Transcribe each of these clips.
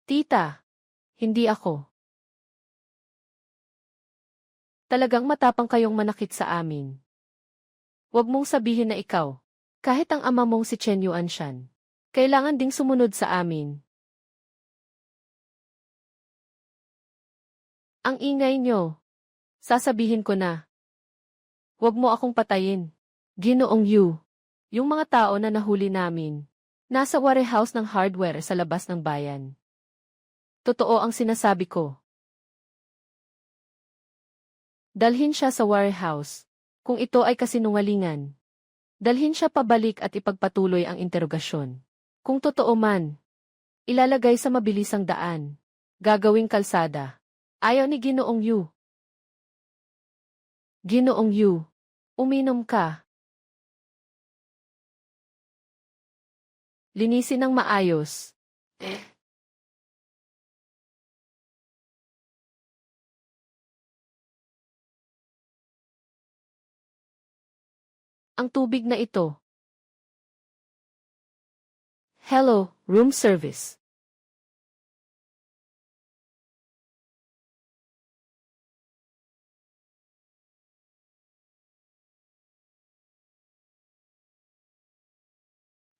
Tita, hindi ako. Talagang matapang kayong manakit sa amin. Huwag mong sabihin na ikaw. Kahit ang ama mong si Chen Yuanshan. Kailangan ding sumunod sa amin. Ang ingay nyo. Sasabihin ko na. Huwag mo akong patayin. Ginoong Yu. Yung mga tao na nahuli namin. Nasa warehouse ng hardware sa labas ng bayan. Totoo ang sinasabi ko. Dalhin siya sa warehouse. Kung ito ay kasinungalingan. Dalhin siya pabalik at ipagpatuloy ang interogasyon. Kung totoo man, ilalagay sa mabilisang daan. Gagawing kalsada. Ayaw ni Ginoong Yu. Ginoong Yu, uminom ka. Linisin ng maayos. Ang tubig na ito. Hello, room service.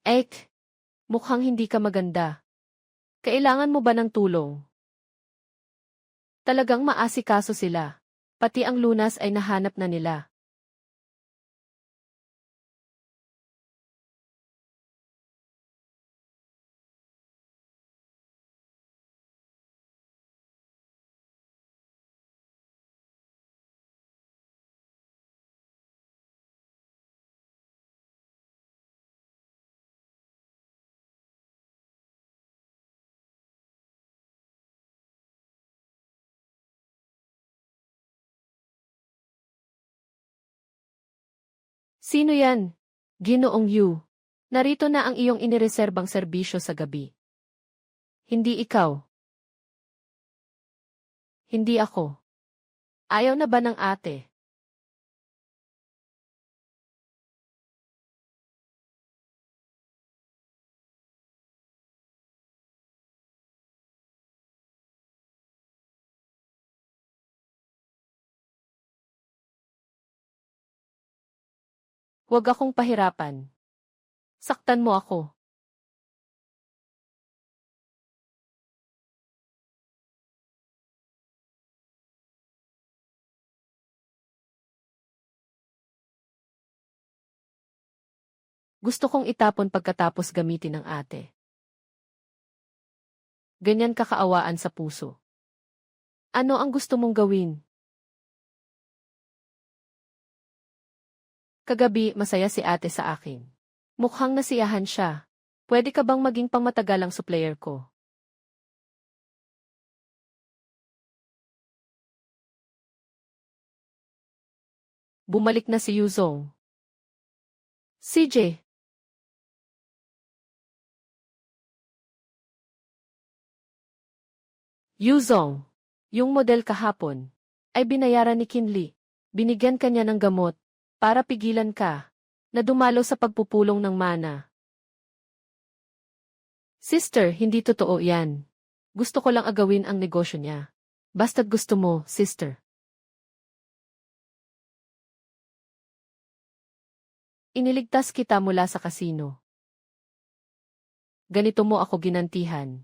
Ek, mukhang hindi ka maganda. Kailangan mo ba ng tulong? Talagang maasikaso sila. Pati ang lunas ay nahanap na nila. Sino yan? Ginoong Yu. Narito na ang iyong inireserbang serbisyo sa gabi. Hindi ikaw. Hindi ako. Ayaw na ba ng ate? Huwag akong pahirapan. Saktan mo ako. Gusto kong itapon pagkatapos gamitin ng ate. Ganyan kakaawaan sa puso. Ano ang gusto mong gawin? Kagabi, masaya si ate sa akin. Mukhang nasiyahan siya. Pwede ka bang maging pangmatagalang supplier ko? Bumalik na si Yuzong. CJ. Yuzong. Yung model kahapon. Ay binayaran ni Kinli. Binigyan kanya ng gamot. Para pigilan ka. Na dumalo sa pagpupulong ng mana. Sister, hindi totoo yan. Gusto ko lang agawin ang negosyo niya. Basta't gusto mo, sister. Iniligtas kita mula sa kasino. Ganito mo ako ginantihan.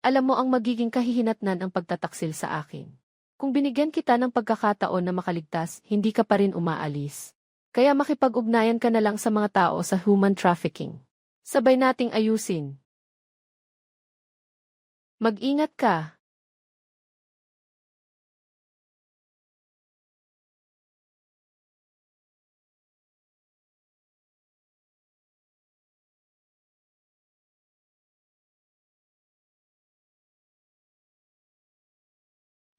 Alam mo ang magiging kahihinatnan ang pagtataksil sa akin. Kung binigyan kita ng pagkakataon na makaligtas, hindi ka pa rin umaalis. Kaya makipag-ugnayan ka na lang sa mga tao sa human trafficking. Sabay nating ayusin. Mag-ingat ka.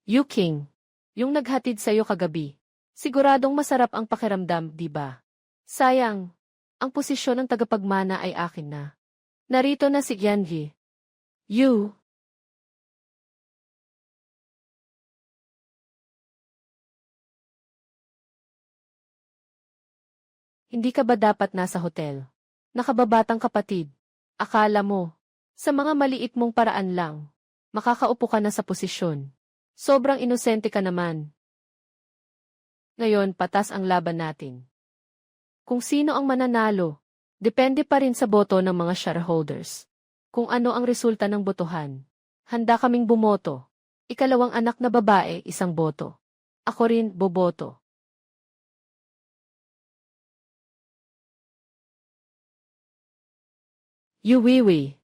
Yu King, yung naghatid sa'yo kagabi. Siguradong masarap ang pakiramdam, di ba? Sayang, ang posisyon ng tagapagmana ay akin na. Narito na si Yanji. Yu, hindi ka ba dapat nasa hotel? Nakababatang kapatid. Akala mo, Sa mga maliit mong paraan lang, makakaupo ka na sa posisyon. Sobrang inosente ka naman. Ngayon, patas ang laban natin. Kung sino ang mananalo, depende pa rin sa boto ng mga shareholders. Kung ano ang resulta ng botohan, handa kaming bumoto. Ikalawang anak na babae, isang boto. Ako rin, boboto. Yuwiwi.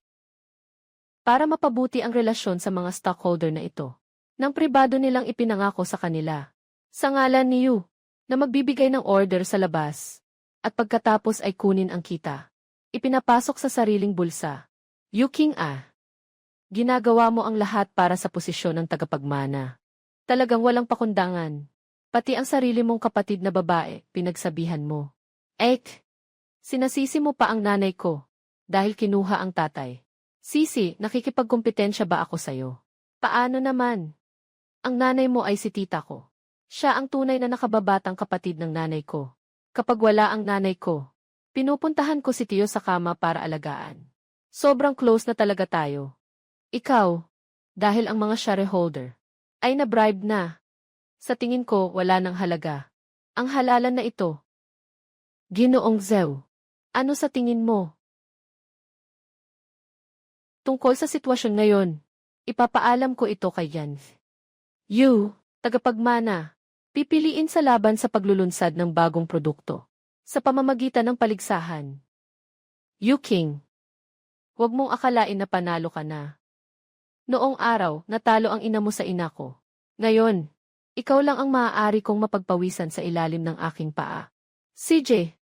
Para mapabuti ang relasyon sa mga stockholder na ito. Nang pribado nilang ipinangako sa kanila. Sa ngalan ni Yu, na magbibigay ng order sa labas. At pagkatapos ay kunin ang kita. Ipinapasok sa sariling bulsa. Yu King ginagawa mo ang lahat para sa posisyon ng tagapagmana. Talagang walang pakundangan. Pati ang sarili mong kapatid na babae, pinagsabihan mo. Sinasisi mo pa ang nanay ko. Dahil kinuha ang tatay. Sisi, nakikipagkumpetensya ba ako sa'yo? Paano naman? Ang nanay mo ay si tita ko. Siya ang tunay na nakababatang kapatid ng nanay ko. Kapag wala ang nanay ko, pinupuntahan ko si Tiyo sa kama para alagaan. Sobrang close na talaga tayo. Ikaw, dahil ang mga shareholder, ay na-bribe na. Sa tingin ko, wala nang halaga. Ang halalan na ito. Ginoong Zew, ano sa tingin mo? Tungkol sa sitwasyon ngayon, ipapaalam ko ito kay Yan. Yu, tagapagmana, pipiliin sa laban sa paglulunsad ng bagong produkto. Sa pamamagitan ng paligsahan. Yu King, huwag mong akalain na panalo ka na. Noong araw, natalo ang ina mo sa ina ko. Ngayon, ikaw lang ang maaari kong mapagpawisan sa ilalim ng aking paa. CJ,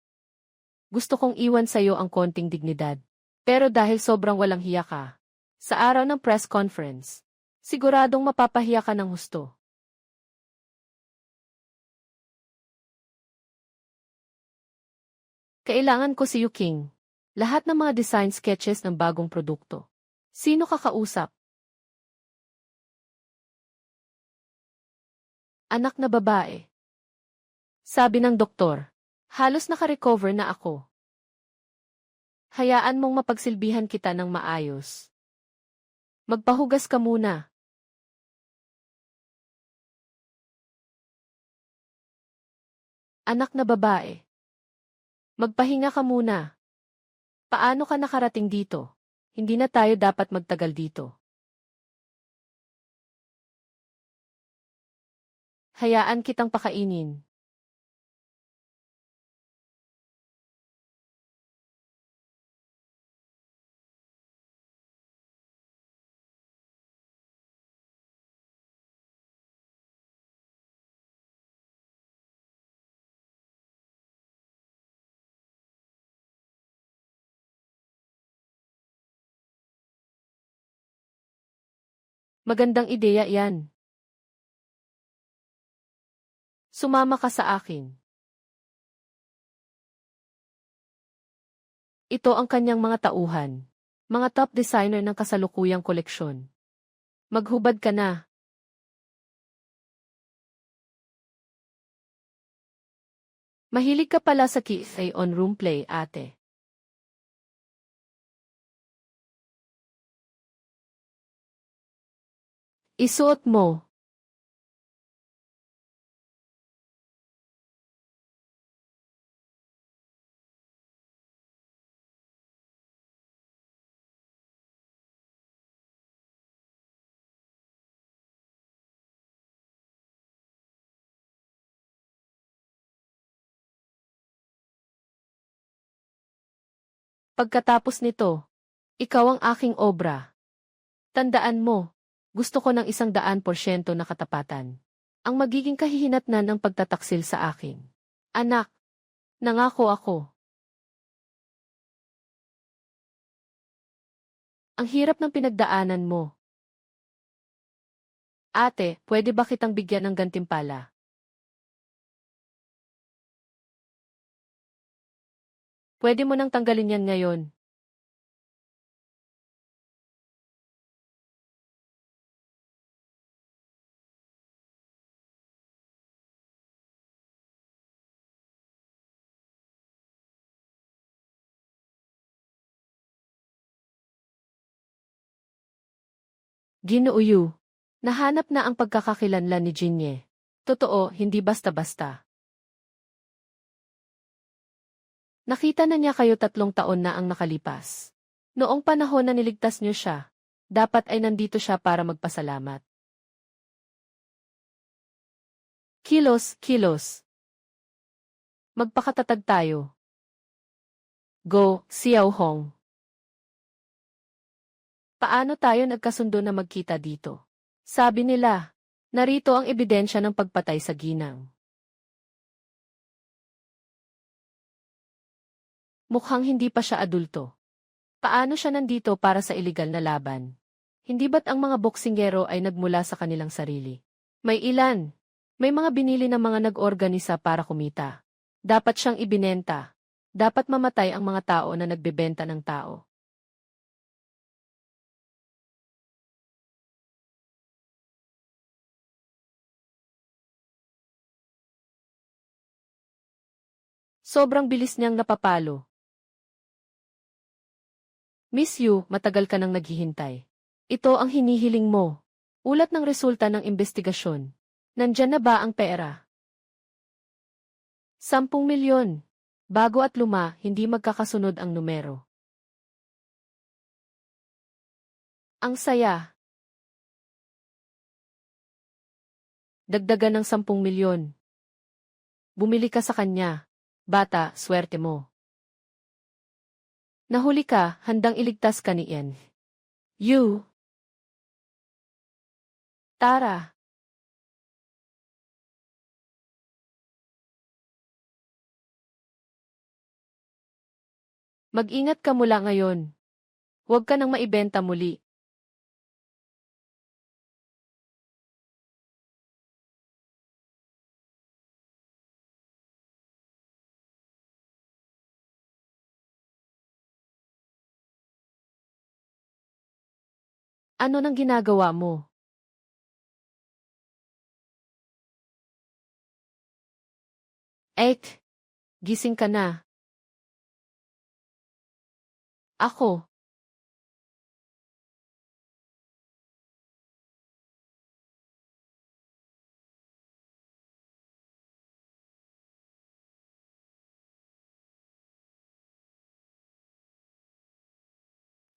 gusto kong iwan sa'yo ang konting dignidad. Pero dahil sobrang walang hiya ka, sa araw ng press conference, siguradong mapapahiya ka ng husto. Kailangan ko si Yu King. Lahat ng mga design sketches ng bagong produkto. Sino kakausap? Anak na babae. Sabi ng doktor, halos naka-recover na ako. Hayaan mong mapagsilbihan kita ng maayos. Magpahugas ka muna. Anak na babae. Magpahinga ka muna. Paano ka nakarating dito? Hindi na tayo dapat magtagal dito. Hayaan kitang pakainin. Magandang ideya yan. Sumama ka sa akin. Ito ang kanyang mga tauhan. Mga top designer ng kasalukuyang koleksyon. Maghubad ka na. Mahilig ka pala sa Kiss on room play, ate. Isuot mo. Pagkatapos nito, ikaw ang aking obra. Tandaan mo, gusto ko ng 100% na katapatan. Ang magiging kahihinatnan ng pagtataksil sa akin. Anak, nangako ako. Ang hirap ng pinagdaanan mo. Ate, pwede ba kitang bigyan ng gantimpala? Pwede mo nang tanggalin yan ngayon. Ginoo Yu. Nahanap na ang pagkakakilanlan ni Jinye. Totoo, hindi basta-basta. Nakita na niya kayo 3 taon na ang nakalipas. Noong panahon na niligtas niyo siya, dapat ay nandito siya para magpasalamat. Kilos, kilos. Magpakatatag tayo. Go, Xiao Hong. Paano tayo nagkasundo na magkita dito? Sabi nila, narito ang ebidensya ng pagpatay sa ginang. Mukhang hindi pa siya adulto. Paano siya nandito para sa iligal na laban? Hindi ba't ang mga boksingero ay nagmula sa kanilang sarili? May ilan. May mga binili ng mga nag-organisa para kumita. Dapat siyang ibinenta. Dapat mamatay ang mga tao na nagbebenta ng tao. Sobrang bilis niyang napapalo. Miss Yu, matagal ka nang naghihintay. Ito ang hinihiling mo. Ulat ng resulta ng investigasyon. Nandyan na ba ang pera? 10 milyon. Bago at luma, hindi magkakasunod ang numero. Ang saya. Dagdagan ng 10 milyon. Bumili ka sa kanya. Bata, swerte mo. Nahuli ka, handang iligtas ka ni Ian. You. Tara. Mag-ingat ka mula ngayon. Huwag ka nang maibenta muli. Ano nang ginagawa mo? Ek, gising ka na. Ako.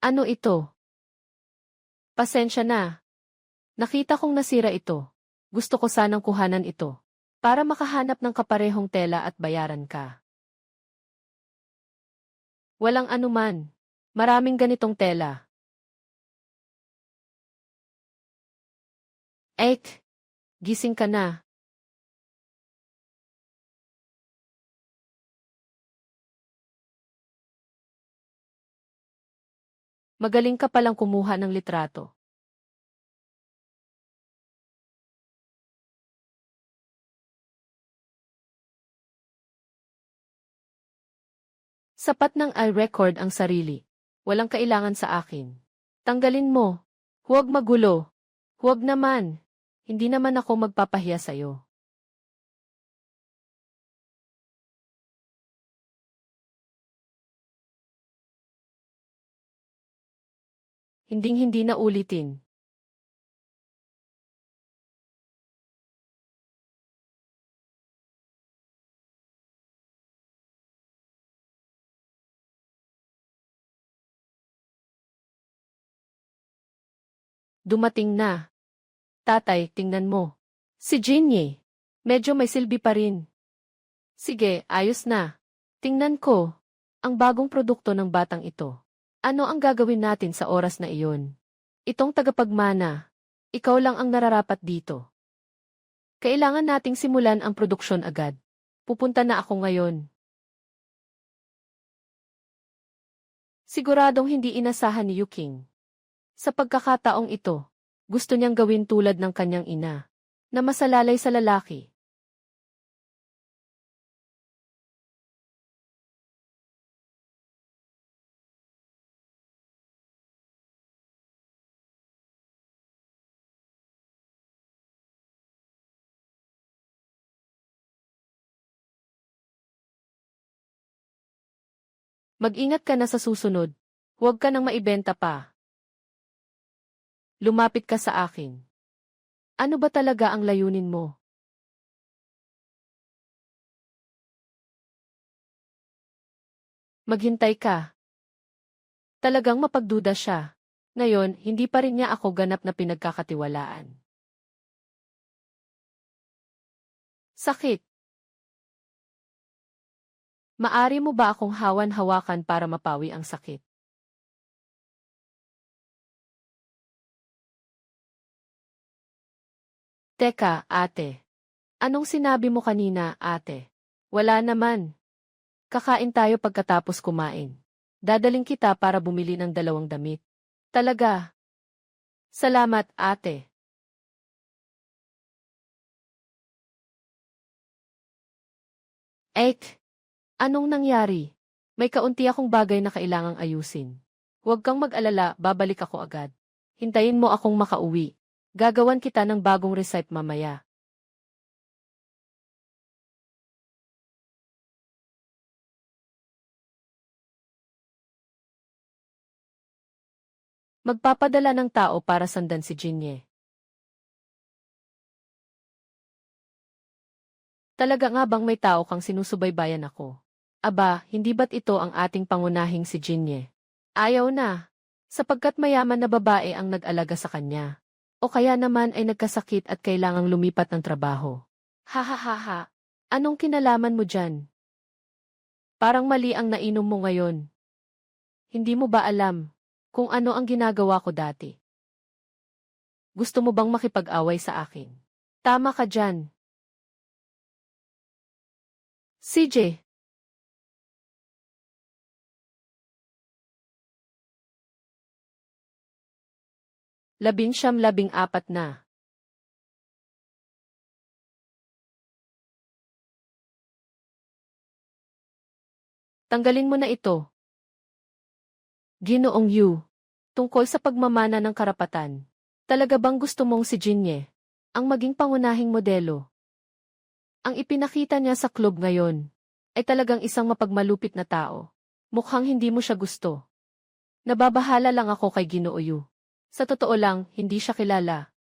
Ano ito? Pasensya na. Nakita kong nasira ito. Gusto ko sanang kuhanan ito. Para makahanap ng kaparehong tela at bayaran ka. Walang anuman. Maraming ganitong tela. Ek, gising ka na. Magaling ka palang kumuha ng litrato. Sapat ng i-record ang sarili. Walang kailangan sa akin. Tanggalin mo. Huwag magulo. Huwag naman. Hindi naman ako magpapahiya sa'yo. Hinding-hindi na ulitin. Dumating na. Tatay, tingnan mo. Si Jinye. Medyo may silbi pa rin. Sige, ayos na. Tingnan ko. Ang bagong produkto ng batang ito. Ano ang gagawin natin sa oras na iyon? Itong tagapagmana. Ikaw lang ang nararapat dito. Kailangan nating simulan ang produksyon agad. Pupunta na ako ngayon. Siguradong hindi inasahan ni Yuking. Sa pagkakataong ito, gusto niyang gawin tulad ng kanyang ina, na masalalay sa lalaki. Mag-ingat ka na sa susunod. Huwag ka nang maibenta pa. Lumapit ka sa akin. Ano ba talaga ang layunin mo? Maghintay ka. Talagang mapagduda siya. Ngayon, hindi pa rin niya ako ganap na pinagkakatiwalaan. Sakit. Maari mo ba akong hawan-hawakan para mapawi ang sakit? Teka, ate. Anong sinabi mo kanina, ate? Wala naman. Kakain tayo pagkatapos kumain. Dadaling kita para bumili ng 2 damit. Talaga? Salamat, ate. Ek, anong nangyari? May kaunti akong bagay na kailangang ayusin. Huwag kang mag-alala, babalik ako agad. Hintayin mo akong makauwi. Gagawan kita ng bagong recipe mamaya. Magpapadala ng tao para sandan si Jinye. Talaga nga bang may tao kang sinusubaybayan ako? Aba, hindi ba't ito ang ating pangunahing si Jinye? Ayaw na, sapagkat mayaman na babae ang nag-alaga sa kanya. O kaya naman ay nagkasakit at kailangang lumipat ng trabaho. Ha ha ha ha. Anong kinalaman mo dyan? Parang mali ang nainom mo ngayon. Hindi mo ba alam kung ano ang ginagawa ko dati? Gusto mo bang makipag-away sa akin? Tama ka dyan. CJ, 19-14 na. Tanggalin mo na ito. Ginoong Yu. Tungkol sa pagmamana ng karapatan. Talaga bang gusto mong si Jinye ang maging pangunahing modelo? Ang ipinakita niya sa club ngayon ay talagang isang mapagmalupit na tao. Mukhang hindi mo siya gusto. Nababahala lang ako kay Ginoo Yu. Sa totoo lang, hindi siya kilala.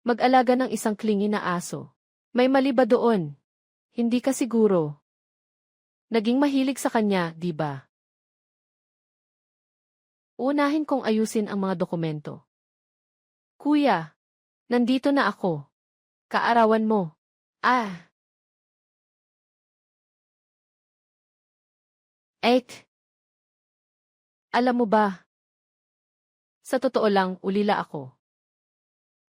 Mag-alaga ng isang klingi na aso. May mali ba doon? Hindi ka siguro. Naging mahilig sa kanya, di ba? Uunahin kong ayusin ang mga dokumento. Kuya, nandito na ako. Kaarawan mo. Ah, Ek, alam mo ba? Sa totoo lang, ulila ako.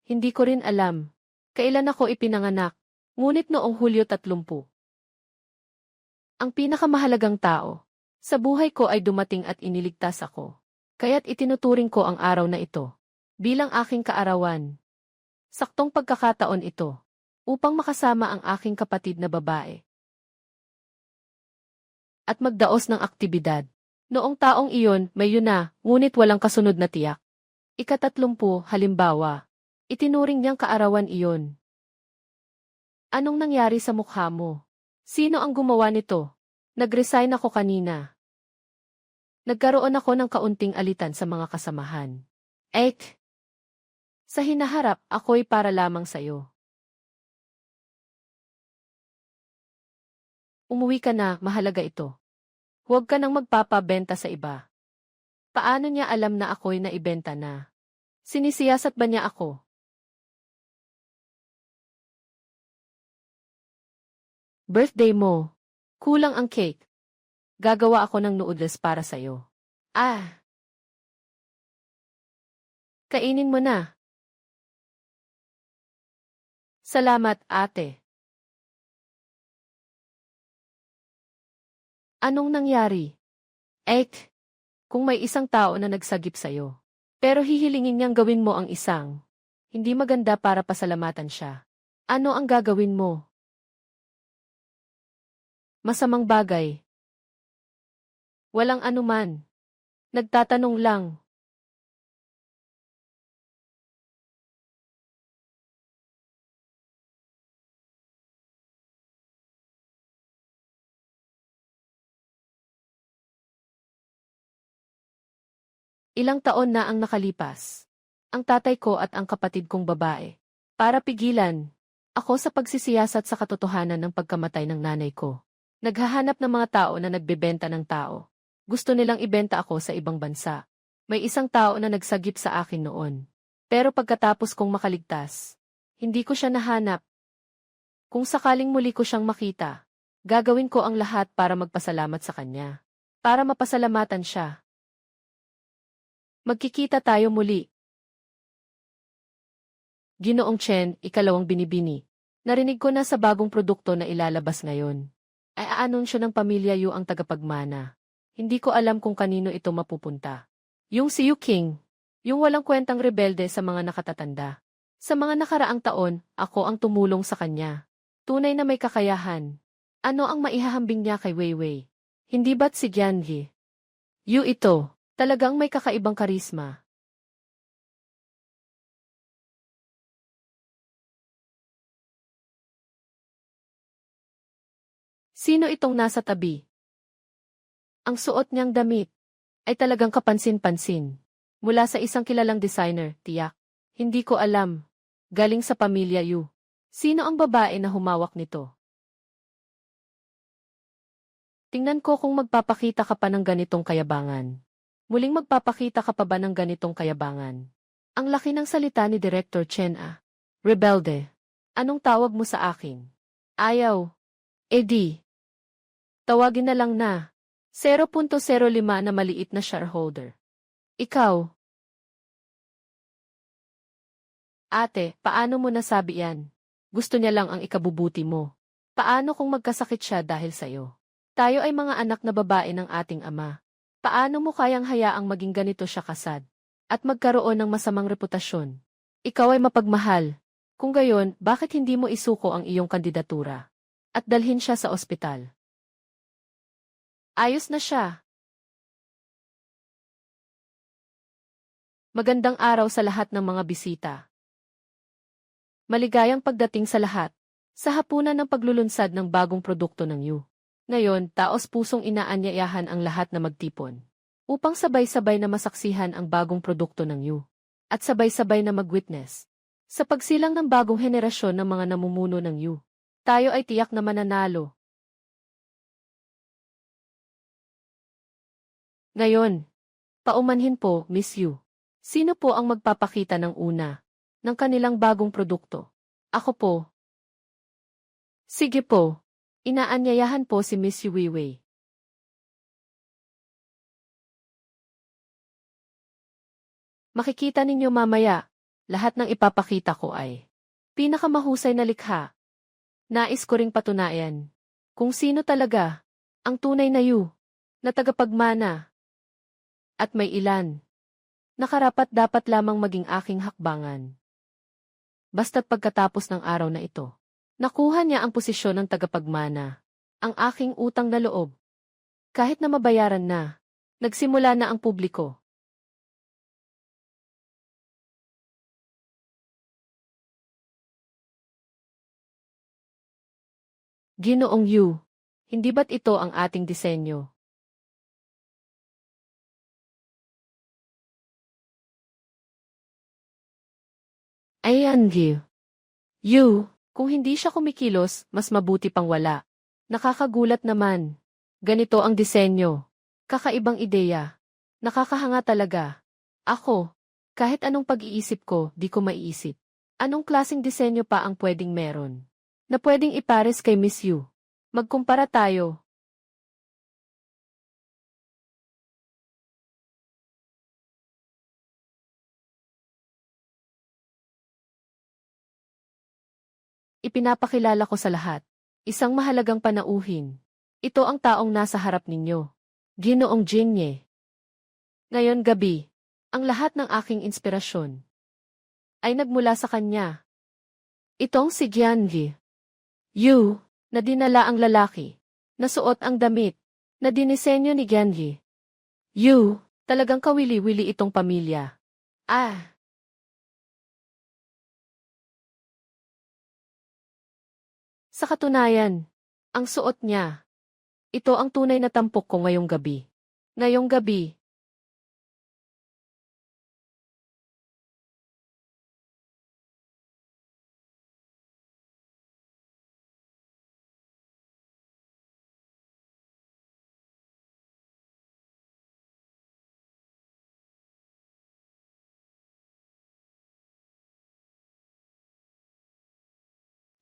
Hindi ko rin alam. Kailan ako ipinanganak, ngunit noong Hulyo 30. Ang pinakamahalagang tao sa buhay ko ay dumating at iniligtas ako. Kaya't itinuturing ko ang araw na ito bilang aking kaarawan. Saktong pagkakataon ito upang makasama ang aking kapatid na babae at magdaos ng aktibidad. Noong taong iyon, may yuna, ngunit walang kasunod na tiyak. Ika-30, halimbawa, itinuring niyang kaarawan iyon. Anong nangyari sa mukha mo? Sino ang gumawa nito? Nag-resign ako kanina. Nagkaroon ako ng kaunting alitan sa mga kasamahan. Ek, sa hinaharap, ako'y para lamang sa'yo. Umuwi ka na, mahalaga ito. Huwag ka nang magpapabenta sa iba. Paano niya alam na ako'y naibenta na? Sinisiyasat ba niya ako? Birthday mo. Kulang ang cake. Gagawa ako ng noodles para sa'yo. Ah, kainin mo na. Salamat, ate. Anong nangyari? Ek, kung may isang tao na nagsagip sa'yo, pero hihilingin niyang gawin mo ang isang hindi maganda para pasalamatan siya. Ano ang gagawin mo? Masamang bagay. Walang anuman. Nagtatanong lang. Ilang taon na ang nakalipas. ang tatay ko at ang kapatid kong babae. Para pigilan ako sa pagsisiyasat sa katotohanan ng pagkamatay ng nanay ko. Naghahanap ng mga tao na nagbebenta ng tao. Gusto nilang ibenta ako sa ibang bansa. May isang tao na nagsagip sa akin noon. Pero pagkatapos kong makaligtas, hindi ko siya nahanap. Kung sakaling muli ko siyang makita, gagawin ko ang lahat para magpasalamat sa kanya. Para mapasalamatan siya. Magkikita tayo muli. Ginoong Chen, ikalawang binibini. Narinig ko na sa bagong produkto na ilalabas ngayon. Ay aanunsyo ng pamilya Yu ang tagapagmana. Hindi ko alam kung kanino ito mapupunta. Yung si Yu King. Yung walang kwentang rebelde sa mga nakatatanda. Sa mga nakaraang taon, ako ang tumulong sa kanya. Tunay na may kakayahan. Ano ang maihahambing niya kay Weiwei? Hindi ba't si Jianhe? Yu ito. Talagang may kakaibang karisma. Sino itong nasa tabi? Ang suot niyang damit ay talagang kapansin-pansin. Mula sa isang kilalang designer, tiyak. Hindi ko alam. Galing sa pamilya Yu. Sino ang babae na humawak nito? Tingnan ko kung magpapakita ka pa ng ganitong kayabangan. Muling magpapakita ka pa ba ng ganitong kayabangan? Ang laki ng salita ni Director Chen ah. Rebelde. Anong tawag mo sa akin? Ayaw. Di. Tawagin na lang na. 0.05 na maliit na shareholder. Ikaw. Ate, paano mo nasabi yan? Gusto niya lang ang ikabubuti mo. Paano kung magkasakit siya dahil sa'yo? Tayo ay mga anak na babae ng ating ama. Paano mo kayang hayaang maging ganito siya kasad? At magkaroon ng masamang reputasyon? Ikaw ay mapagmahal. Kung gayon, bakit hindi mo isuko ang iyong kandidatura? At dalhin siya sa ospital? Ayos na siya. Magandang araw sa lahat ng mga bisita. Maligayang pagdating sa lahat. Sa hapunan ng paglulunsad ng bagong produkto ng Yu. Ngayon, taos-pusong inaanyayahan ang lahat na magtipon. Upang sabay-sabay na masaksihan ang bagong produkto ng Yu. At sabay-sabay na mag-witness. Sa pagsilang ng bagong henerasyon ng mga namumuno ng Yu. Tayo ay tiyak na mananalo. Ngayon, paumanhin po, Miss Yu. Sino po ang magpapakita ng una ng kanilang bagong produkto? Ako po. Sige po. Inaanyayahan po si Miss Yu Weiwei. Makikita ninyo mamaya, lahat ng ipapakita ko ay pinakamahusay na likha. Nais ko ring patunayan kung sino talaga ang tunay na Yu na tagapagmana. At may ilan nakarapat dapat lamang maging aking hakbangan. Basta't pagkatapos ng araw na ito, nakuha niya ang posisyon ng tagapagmana, ang aking utang na loob. Kahit na mabayaran na, nagsimula na ang publiko. Ginoong Yu, hindi ba't ito ang ating disenyo? Ayan, Yu, kung hindi siya kumikilos, mas mabuti pang wala. Nakakagulat naman. Ganito ang disenyo. Kakaibang ideya. Nakakahanga talaga. Ako, kahit anong pag-iisip ko, di ko maiisip. Anong klaseng disenyo pa ang pwedeng meron? Na pwedeng ipares kay Miss Yu. Magkumpara tayo. Ipinapakilala ko sa lahat. Isang mahalagang panauhin. Ito ang taong nasa harap ninyo. Ginoong Jinye. Ngayon gabi, ang lahat ng aking inspirasyon ay nagmula sa kanya. Itong si Jianhe. Yu, na dinala ang lalaki. Nasuot ang damit. Na dinisenyo ni Jianhe. Yu, talagang kawili-wili itong pamilya. Ah! Sa katunayan, ang suot niya. Ito ang tunay na tampok ko ngayong gabi. Ngayong gabi,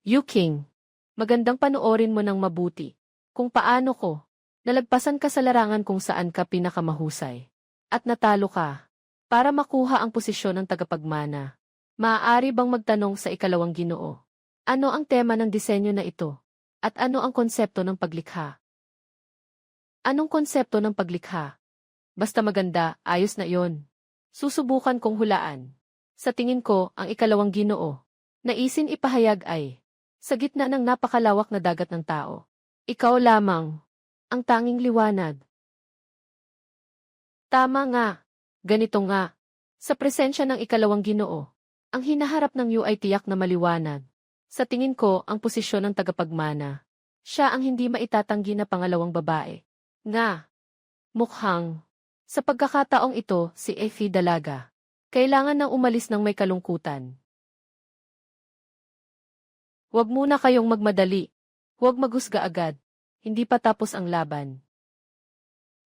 Yu King, magandang panoorin mo ng mabuti. Kung paano ko, nalagpasan ka sa larangan kung saan ka pinakamahusay. At natalo ka. Para makuha ang posisyon ng tagapagmana. Maaari bang magtanong sa ikalawang ginoo? Ano ang tema ng disenyo na ito? At ano ang konsepto ng paglikha? Anong konsepto ng paglikha? Basta maganda, ayos na yon. Susubukan kong hulaan. Sa tingin ko, ang ikalawang ginoo. Naisin ipahayag ay, sa gitna ng napakalawak na dagat ng tao. Ikaw lamang. Ang tanging liwanag. Tama nga. Ganito nga. Sa presensya ng ikalawang ginoo, ang hinaharap ng iyo ay tiyak na maliwanag. Sa tingin ko, ang posisyon ng tagapagmana. Siya ang hindi maitatanggi na pangalawang babae. Nga. Mukhang. Sa pagkakataong ito, si Effie dalaga. Kailangan nang umalis ng may kalungkutan. Huwag muna kayong magmadali. Huwag maghusga agad. Hindi pa tapos ang laban.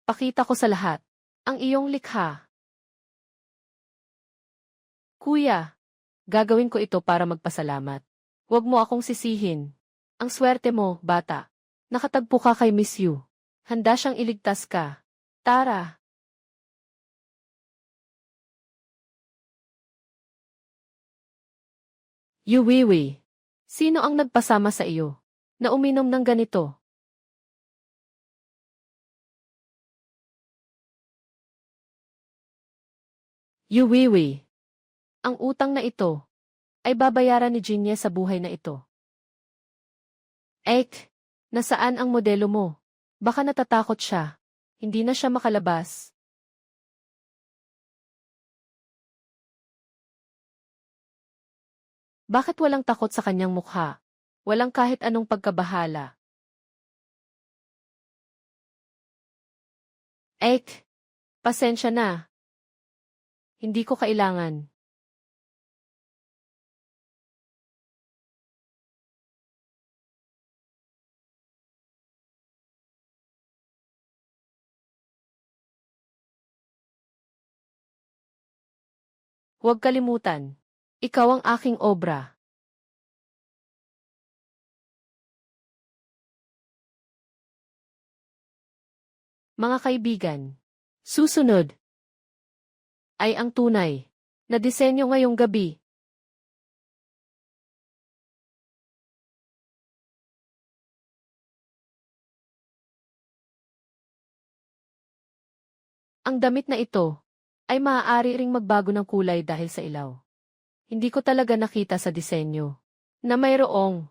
Pakita ko sa lahat. Ang iyong likha. Kuya, gagawin ko ito para magpasalamat. Huwag mo akong sisihin. Ang swerte mo, bata. Nakatagpo ka kay Miss Yu. Handa siyang iligtas ka. Tara. Yu Weiwei. Sino ang nagpasama sa iyo? Na uminom ng ganito? Yu Weiwei. Ang utang na ito ay babayaran ni Jinye sa buhay na ito. Ek, nasaan ang modelo mo? Baka natatakot siya. Hindi na siya makalabas. Bakit walang takot sa kanyang mukha? Walang kahit anong pagkabahala. Ek, pasensya na. Hindi ko kailangan. Huwag kalimutan. Ikaw ang aking obra. Mga kaibigan, susunod ay ang tunay na disenyo ngayong gabi. Ang damit na ito ay maaari ring magbago ng kulay dahil sa ilaw. Hindi ko talaga nakita sa disenyo na mayroong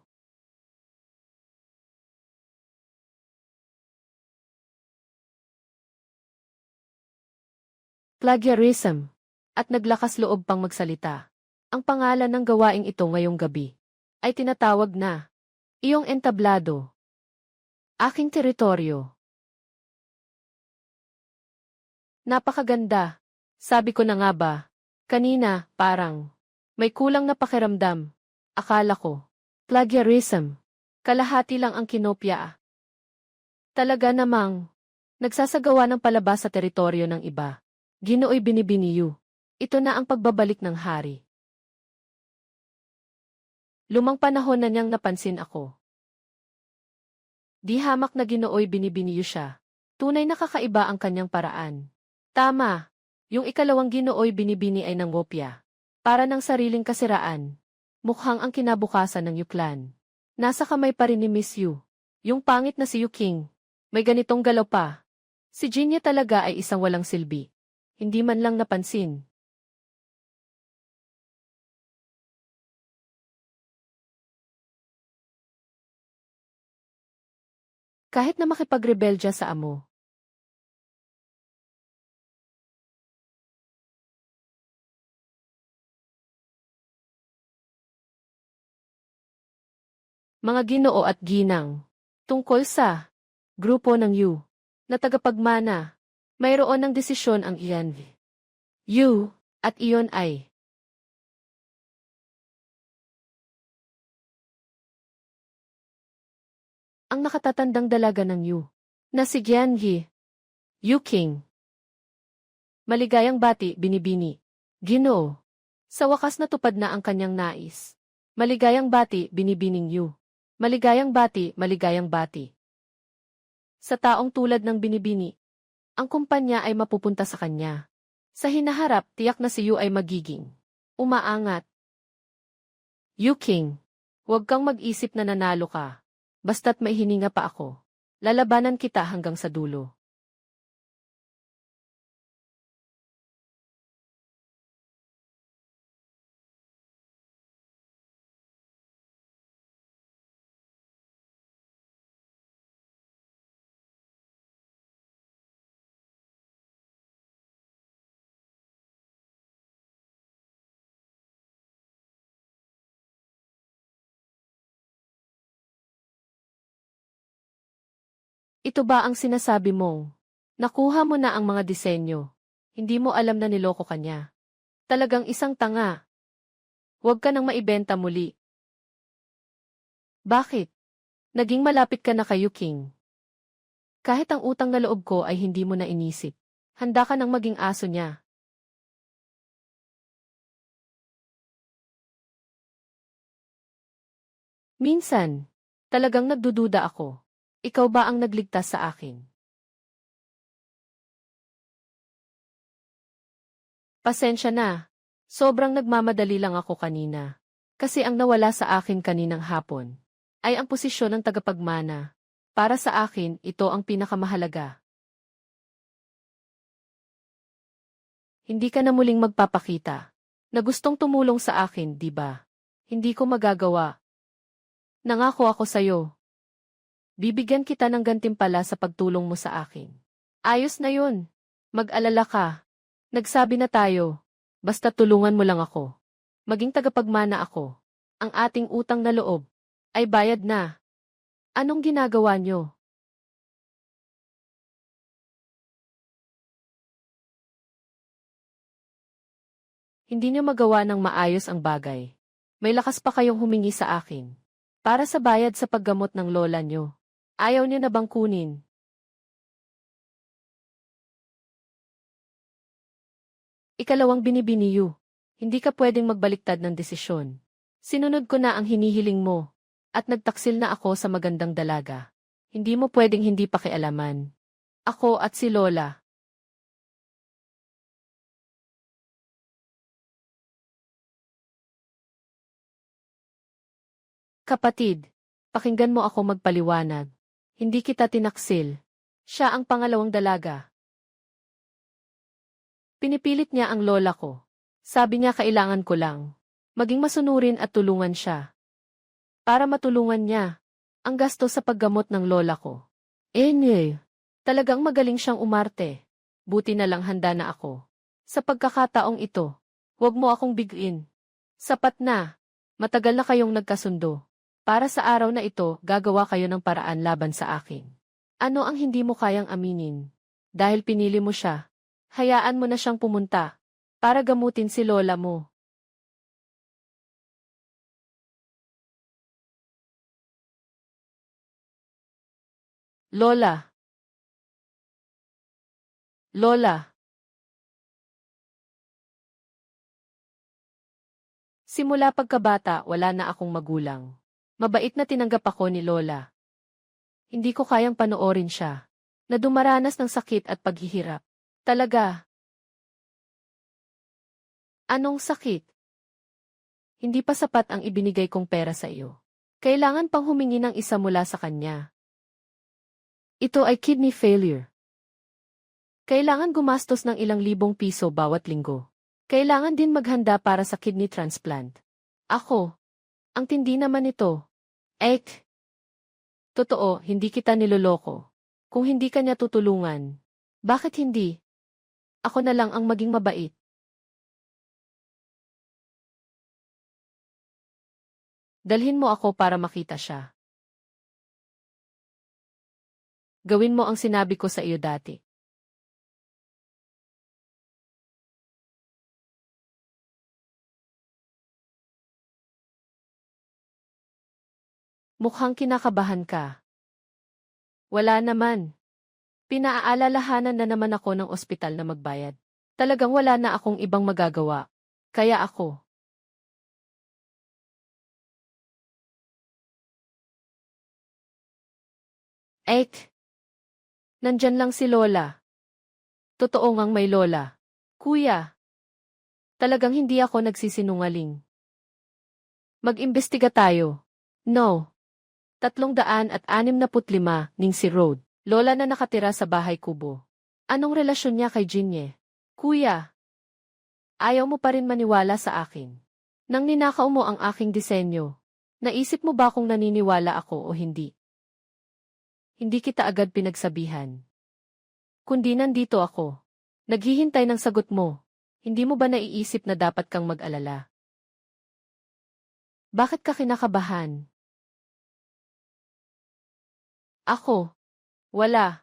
plagiarism at naglakas loob pang magsalita. Ang pangalan ng gawaing ito ngayong gabi ay tinatawag na iyong entablado. Aking teritoryo. Napakaganda. Sabi ko na nga ba, kanina, parang may kulang na pakiramdam. Akala ko, plagiarism. Kalahati lang ang kinopya. Talaga namang, nagsasagawa ng palabas sa teritoryo ng iba. Ginooy binibiniyu. Ito na ang pagbabalik ng hari. Lumang panahon na niyang napansin ako. Di hamak na ginooy binibiniyu siya. Tunay na kakaiba ang kanyang paraan. Tama, yung ikalawang ginooy binibini ay ng wopya. Para ng sariling kasiraan. Mukhang ang kinabukasan ng Yuklan. Nasa kamay pa rin ni Miss Yu. Yung pangit na si Yu King. May ganitong galaw pa. Si Jinye talaga ay isang walang silbi. Hindi man lang napansin. Kahit na makipagrebelya sa amo. Mga ginoo at ginang. Tungkol sa grupo ng Yu na tagapagmana, mayroon ng desisyon ang iyan. Yu at iyon ay ang nakatatandang dalaga ng Yu na si Gianyi. Yu King. Maligayang bati, binibini. Ginoo. Sa wakas natupad na ang kanyang nais. Maligayang bati, Binibining Yu. Maligayang bati, maligayang bati. Sa taong tulad ng Binibini, ang kumpanya ay mapupunta sa kanya. Sa hinaharap, tiyak na si Yu ay magiging umaangat. Yu King, huwag kang mag-isip na nanalo ka. Basta't may hininga pa ako. Lalabanan kita hanggang sa dulo. Ito ba ang sinasabi mong? Nakuha mo na ang mga disenyo. Hindi mo alam na niloko ka niya. Talagang isang tanga. Huwag ka nang maibenta muli. Bakit? Naging malapit ka na kay Yu King. Kahit ang utang na loob ko ay hindi mo na inisip. Handa ka nang maging aso niya. Minsan, talagang nagdududa ako. Ikaw ba ang nagligtas sa akin? Pasensya na. Sobrang nagmamadali lang ako kanina. Kasi ang nawala sa akin kaninang hapon ay ang posisyon ng tagapagmana. Para sa akin, ito ang pinakamahalaga. Hindi ka na muling magpapakita na gustong tumulong sa akin, di ba? Hindi ko magagawa. Nangako ako sa'yo. Bibigyan kita ng gantimpala sa pagtulong mo sa akin. Ayos na yun. Mag-alala ka. Nagsabi na tayo. Basta tulungan mo lang ako. Maging tagapagmana ako. Ang ating utang na loob ay bayad na. Anong ginagawa nyo? Hindi nyo magawa ng maayos ang bagay. May lakas pa kayong humingi sa akin. Para sa bayad sa paggamot ng lola nyo. Ayaw nyo na bang kunin? Ikalawang Binibiniyu. Hindi ka pwedeng magbaliktad ng desisyon. Sinunod ko na ang hinihiling mo. At nagtaksil na ako sa magandang dalaga. Hindi mo pwedeng hindi pakialaman. Ako at si Lola. Kapatid, pakinggan mo ako magpaliwanag. Hindi kita tinaksil. Siya ang pangalawang dalaga. Pinipilit niya ang lola ko. Sabi niya kailangan ko lang maging masunurin at tulungan siya. Para matulungan niya ang gasto sa paggamot ng lola ko. Talagang magaling siyang umarte. Buti na lang handa na ako. Sa pagkakataong ito, huwag mo akong bigin. Sapat na. Matagal na kayong nagkasundo. Para sa araw na ito, gagawa kayo ng paraan laban sa akin. Ano ang hindi mo kayang aminin? Dahil pinili mo siya, hayaan mo na siyang pumunta para gamutin si lola mo. Lola, Lola. Simula pagkabata, wala na akong magulang. Mabait na tinanggap ako ni Lola. Hindi ko kayang panoorin siya na dumaranas ng sakit at paghihirap. Talaga. Anong sakit? Hindi pa sapat ang ibinigay kong pera sa iyo. Kailangan pang humingi ng isa mula sa kanya. Ito ay kidney failure. Kailangan gumastos ng ilang libong piso bawat linggo. Kailangan din maghanda para sa kidney transplant. Ako. Ang tindi naman ito. Totoo, hindi kita niloloko. Kung hindi ka niya tutulungan, bakit hindi? Ako na lang ang maging mabait. Dalhin mo ako para makita siya. Gawin mo ang sinabi ko sa iyo dati. Mukhang kinakabahan ka. Wala naman. Pinaaalalahanan na naman ako ng ospital na magbayad. Talagang wala na akong ibang magagawa. Kaya ako. Ek, nandyan lang si Lola. Totoo ngang may Lola. Kuya, talagang hindi ako nagsisinungaling. Mag-imbestiga tayo. No. 365 ning si Road. Lola na nakatira sa bahay kubo. Anong relasyon niya kay Jinye? Kuya, ayaw mo pa rin maniwala sa akin. Nang ninakaw mo ang aking disenyo, naisip mo ba kung naniniwala ako o hindi? Hindi kita agad pinagsabihan. Kundi nandito ako. Naghihintay ng sagot mo. Hindi mo ba naiisip na dapat kang mag-alala? Bakit ka kinakabahan? Ako? Wala.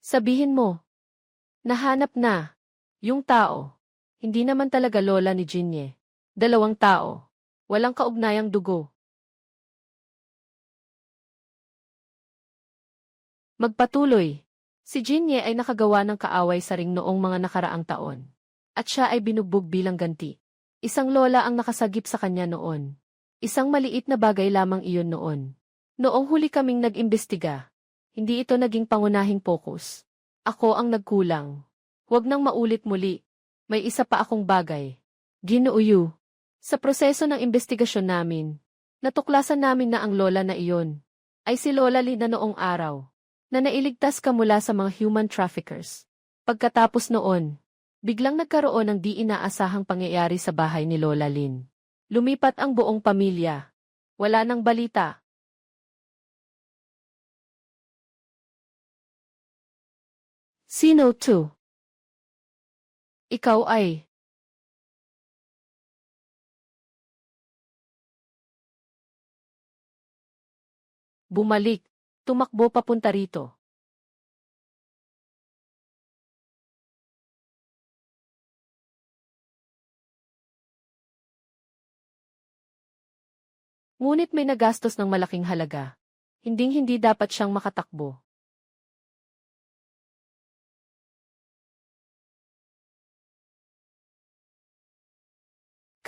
Sabihin mo. Nahanap na. Yung tao. Hindi naman talaga lola ni Jinye. 2 tao. Walang kaugnayang dugo. Magpatuloy. Si Jinye ay nakagawa ng kaaway sa ring noong mga nakaraang taon. At siya ay binugbog bilang ganti. Isang lola ang nakasagip sa kanya noon. Isang maliit na bagay lamang iyon noon. Noong huli kaming nag-imbestiga, hindi ito naging pangunahing focus. Ako ang nagkulang. Huwag nang maulit muli. May isa pa akong bagay. Ginoo. Sa proseso ng investigasyon namin, natuklasan namin na ang lola na iyon ay si Lola Lee na noong araw na nailigtas ka mula sa mga human traffickers. Pagkatapos noon, biglang nagkaroon ng di inaasahang pangyayari sa bahay ni Lola Lin. Lumipat ang buong pamilya. Wala nang balita. Sino to? Ikaw ay. Bumalik. Tumakbo papunta rito. Ngunit may nagastos ng malaking halaga. Hinding-hindi dapat siyang makatakbo.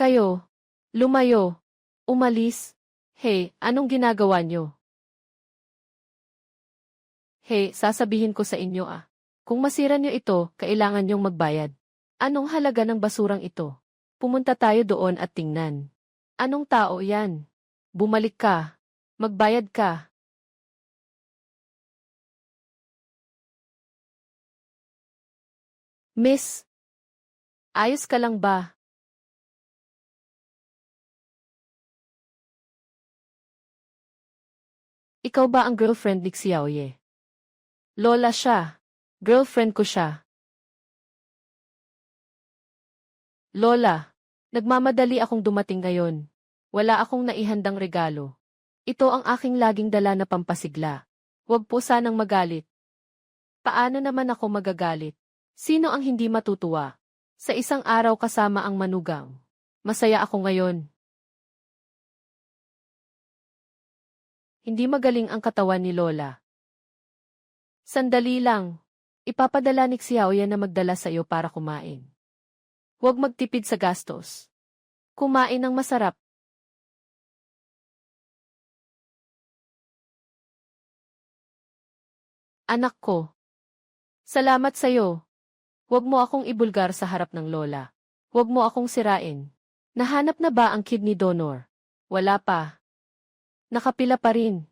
Kayo, lumayo, umalis. Hey, anong ginagawa niyo? Hey, sasabihin ko sa inyo Kung masira niyo ito, kailangan niyong magbayad. Anong halaga ng basurang ito? Pumunta tayo doon at tingnan. Anong tao yan? Bumalik ka. Magbayad ka. Miss, ayos ka lang ba? Ikaw ba ang girlfriend ni Xiaoye? Lola siya. Girlfriend ko siya. Lola, nagmamadali akong dumating ngayon. Wala akong naihandang regalo. Ito ang aking laging dala na pampasigla. Huwag po sanang magalit. Paano naman ako magagalit? Sino ang hindi matutuwa? Sa isang araw kasama ang manugang. Masaya ako ngayon. Hindi magaling ang katawan ni Lola. Sandali lang. Ipapadala ni Xiaoya na magdala sa iyo para kumain. Huwag magtipid sa gastos. Kumain ng masarap. Anak ko. Salamat sa iyo. Huwag mo akong ibulgar sa harap ng lola. Huwag mo akong sirain. Nahanap na ba ang kidney donor? Wala pa. Nakapila pa rin.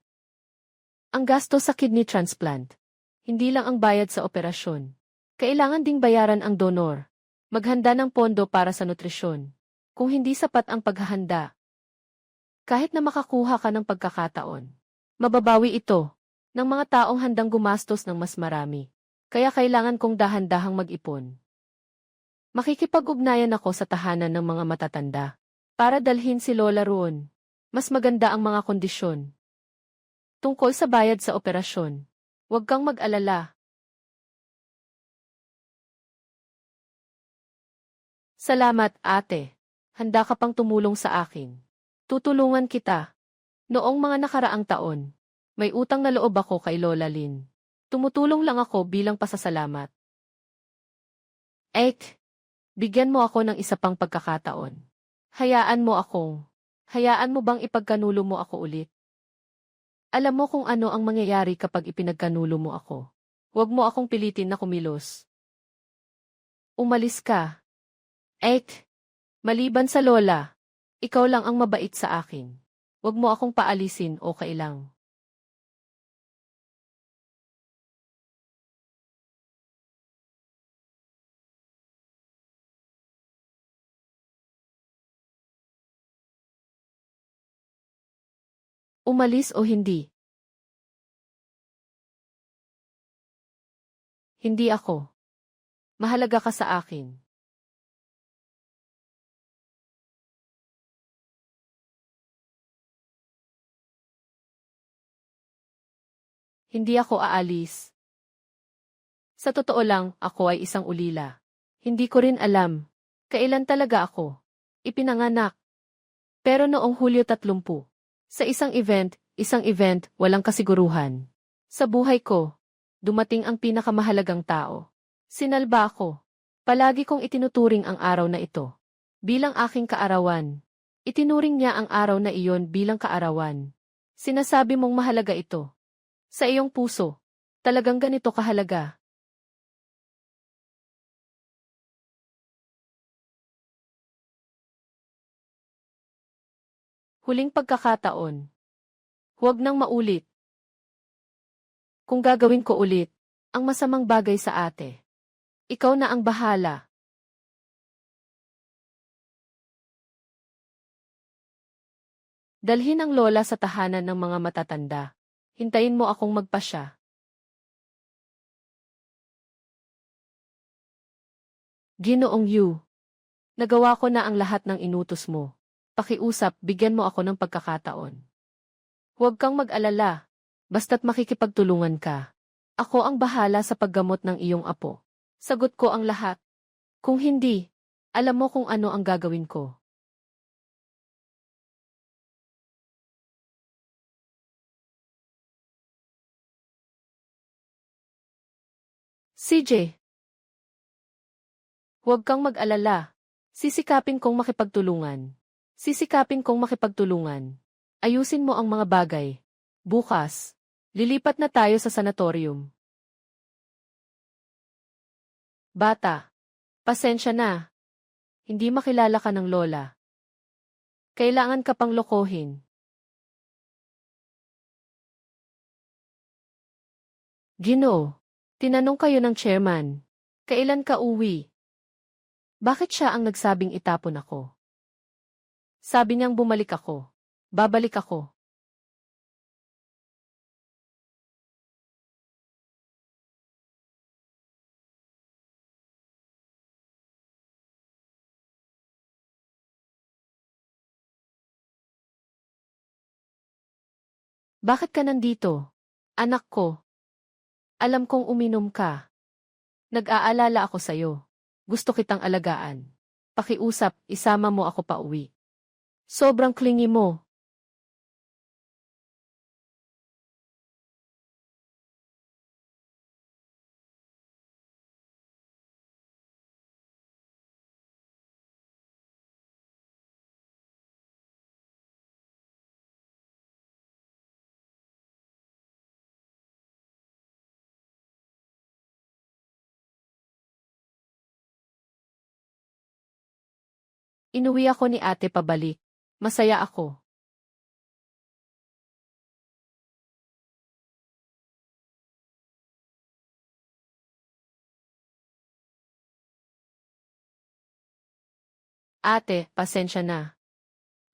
Ang gasto sa kidney transplant. Hindi lang ang bayad sa operasyon. Kailangan ding bayaran ang donor. Maghanda ng pondo para sa nutrisyon. Kung hindi sapat ang paghahanda, kahit na makakuha ka ng pagkakataon, mababawi ito ng mga taong handang gumastos ng mas marami. Kaya kailangan kong dahan-dahang mag-ipon. Makikipag-ugnayan ako sa tahanan ng mga matatanda para dalhin si Lola roon. Mas maganda ang mga kondisyon. Tungkol sa bayad sa operasyon, huwag kang mag-alala. Salamat, ate. Handa ka pang tumulong sa akin. Tutulungan kita. Noong mga nakaraang taon, may utang na loob ako kay Lola Lin. Tumutulong lang ako bilang pasasalamat. Ek, Bigyan mo ako ng isa pang pagkakataon. Hayaan mo bang ipagkanulo mo ako ulit? Alam mo kung ano ang mangyayari kapag ipinagkanulo mo ako. Huwag mo akong pilitin na kumilos. Umalis ka. Maliban sa lola, ikaw lang ang mabait sa akin. Huwag mo akong paalisin o kailang. Umalis o hindi? Hindi ako. Mahalaga ka sa akin. Hindi ako aalis. Sa totoo lang, ako ay isang ulila. Hindi ko rin alam. Kailan talaga ako ipinanganak. Pero noong Hulyo 30, sa isang event, walang kasiguruhan. Sa buhay ko, dumating ang pinakamahalagang tao. Sinalba ako. Palagi kong itinuturing ang araw na ito bilang aking kaarawan. Itinuring niya ang araw na iyon bilang kaarawan. Sinasabi mong mahalaga ito. Sa iyong puso, talagang ganito kahalaga. Huling pagkakataon. Huwag nang maulit. Kung gagawin ko ulit, ang masamang bagay sa ate, ikaw na ang bahala. Dalhin ang lola sa tahanan ng mga matatanda. Hintayin mo akong magpasya. Ginoong Yu, nagawa ko na ang lahat ng inutos mo. Pakiusap, bigyan mo ako ng pagkakataon. Huwag kang mag-alala, basta't makikipagtulungan ka. Ako ang bahala sa paggamot ng iyong apo. Sagot ko ang lahat. Kung hindi, alam mo kung ano ang gagawin ko. CJ, huwag kang mag-alala. Sisikapin kong makipagtulungan. Ayusin mo ang mga bagay. Bukas, lilipat na tayo sa sanatorium. Bata, pasensya na. Hindi makilala ka ng lola. Kailangan ka pang lokohin. Ginoo, tinanong kayo ng chairman. Kailan ka uwi? Bakit siya ang nagsabing itapon ako? Sabi niyang bumalik ako. Babalik ako. Bakit ka nandito? Anak ko. Alam kong uminom ka. Nag-aalala ako sa'yo. Gusto kitang alagaan. Pakiusap, isama mo ako pauwi. Sobrang clingy mo. Inuwi ako ni ate pabalik. Masaya ako. Ate, pasensya na.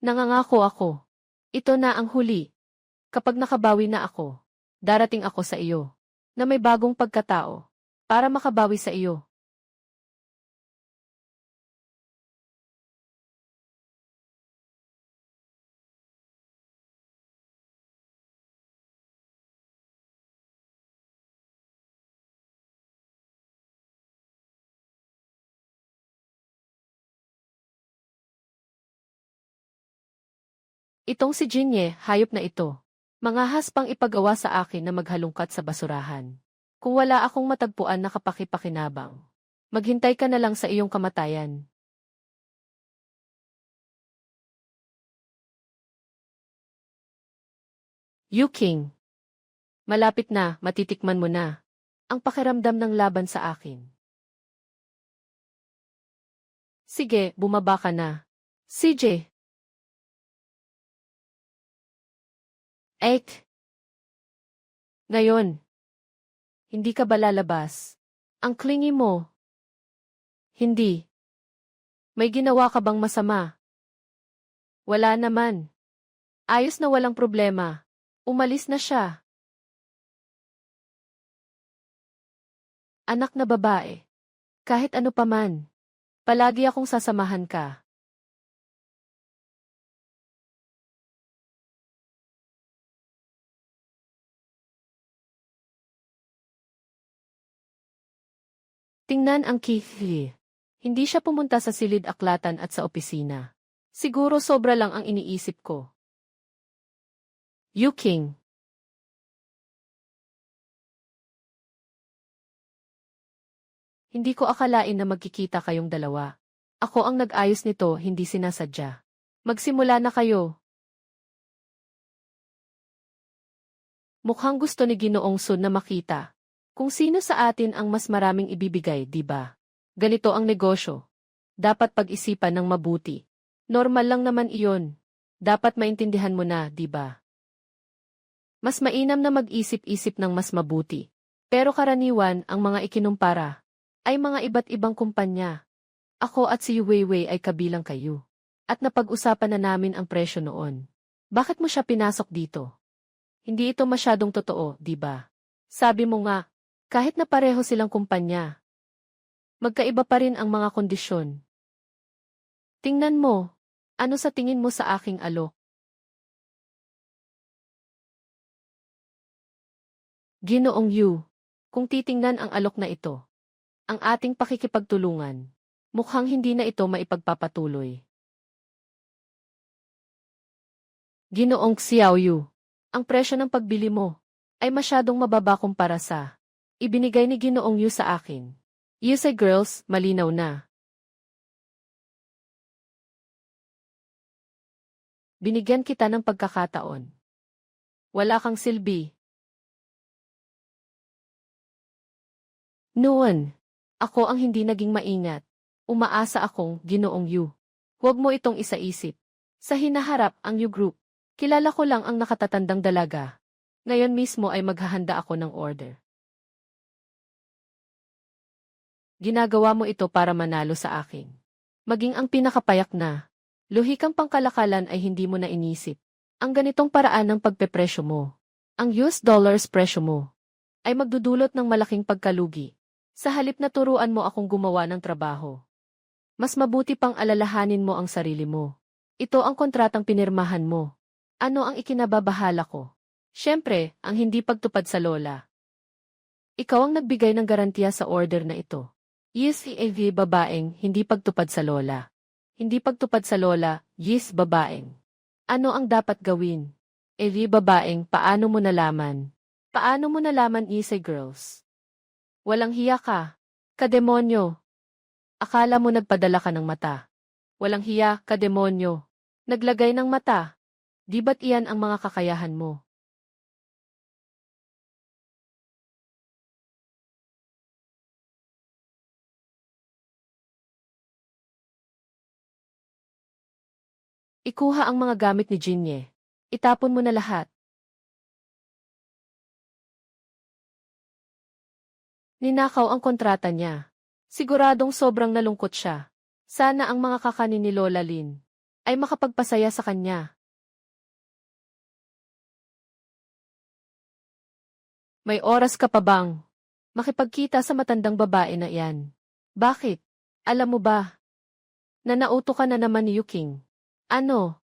Nangangako ako. Ito na ang huli. Kapag nakabawi na ako, darating ako sa iyo. Na may bagong pagkatao. Para makabawi sa iyo. Itong si Jinye, hayop na ito. Mangahas pang ipagawa sa akin na maghalungkat sa basurahan. Kung wala akong matagpuan na kapakipakinabang. Maghintay ka na lang sa iyong kamatayan. Yu King. Malapit na, matitikman mo na. Ang pakiramdam ng laban sa akin. Sige, bumaba ka na. CJ. Ek. Ngayon. Hindi ka ba lalabas? Ang clingy mo. Hindi. May ginawa ka bang masama? Wala naman. Ayos na walang problema. Umalis na siya. Anak na babae. Kahit ano pa man. Palagi akong sasamahan ka. Tingnan ang Keith. Hindi siya pumunta sa silid-aklatan at sa opisina. Siguro sobra lang ang iniisip ko. Yu King. Hindi ko akalain na magkikita kayong dalawa. Ako ang nag-ayos nito, hindi sinasadya. Magsimula na kayo. Mukhang gusto ni Ginoong Sun na makita. Kung sino sa atin ang mas maraming ibibigay, di ba? Ganito ang negosyo. Dapat pag-isipan ng mabuti. Normal lang naman iyon. Dapat maintindihan mo na, di ba? Mas mainam na mag-isip-isip ng mas mabuti. Pero karaniwan, ang mga ikinumpara ay mga iba't ibang kumpanya. Ako at si Yu Weiwei ay kabilang kayo. At napag-usapan na namin ang presyo noon. Bakit mo siya pinasok dito? Hindi ito masyadong totoo, di ba? Sabi mo nga, kahit na pareho silang kumpanya, magkaiba pa rin ang mga kondisyon. Tingnan mo, ano sa tingin mo sa aking alok? Ginoong Yu, kung titingnan ang alok na ito, ang ating pakikipagtulungan, mukhang hindi na ito maipagpapatuloy. Ginoong Xiao Yu, ang presyo ng pagbili mo ay masyadong mababa kumpara sa ibinigay ni Ginoong Yu sa akin. You say girls, malinaw na. Binigyan kita ng pagkakataon. Wala kang silbi. Noon, ako ang hindi naging maingat. Umaasa akong Ginoong Yu. Huwag mo itong isaisip. Sa hinaharap ang Yu Group, kilala ko lang ang nakatatandang dalaga. Ngayon mismo ay maghahanda ako ng order. Ginagawa mo ito para manalo sa akin. Maging ang pinakapayak na, luhikang pangkalakalan ay hindi mo na inisip. Ang ganitong paraan ng pagpepresyo mo, ang US dollars presyo mo, ay magdudulot ng malaking pagkalugi. Sa halip na turuan mo akong gumawa ng trabaho. Mas mabuti pang alalahanin mo ang sarili mo. Ito ang kontratang pinirmahan mo. Ano ang ikinababahala ko? Siyempre, ang hindi pagtupad sa lola. Ikaw ang nagbigay ng garantiya sa order na ito. Yes, EAV babaeng, hindi pagtupad sa lola. Hindi pagtupad sa lola, yes babaeng. Ano ang dapat gawin? EAV babaeng, paano mo nalaman? Paano mo nalaman isay girls? Walang hiya ka. Kademonyo. Akala mo nagpadala ka ng mata. Walang hiya, kademonyo. Naglagay ng mata. Di ba't iyan ang mga kakayahan mo? Ikuha ang mga gamit ni Jinye. Itapon mo na lahat. Ninakaw ang kontrata niya. Siguradong sobrang nalungkot siya. Sana ang mga kakanin ni Lola Lin ay makapagpasaya sa kanya. May oras ka pa bang makipagkita sa matandang babae na iyan? Bakit? Alam mo ba na nauto ka na naman ni Yu King? Ano?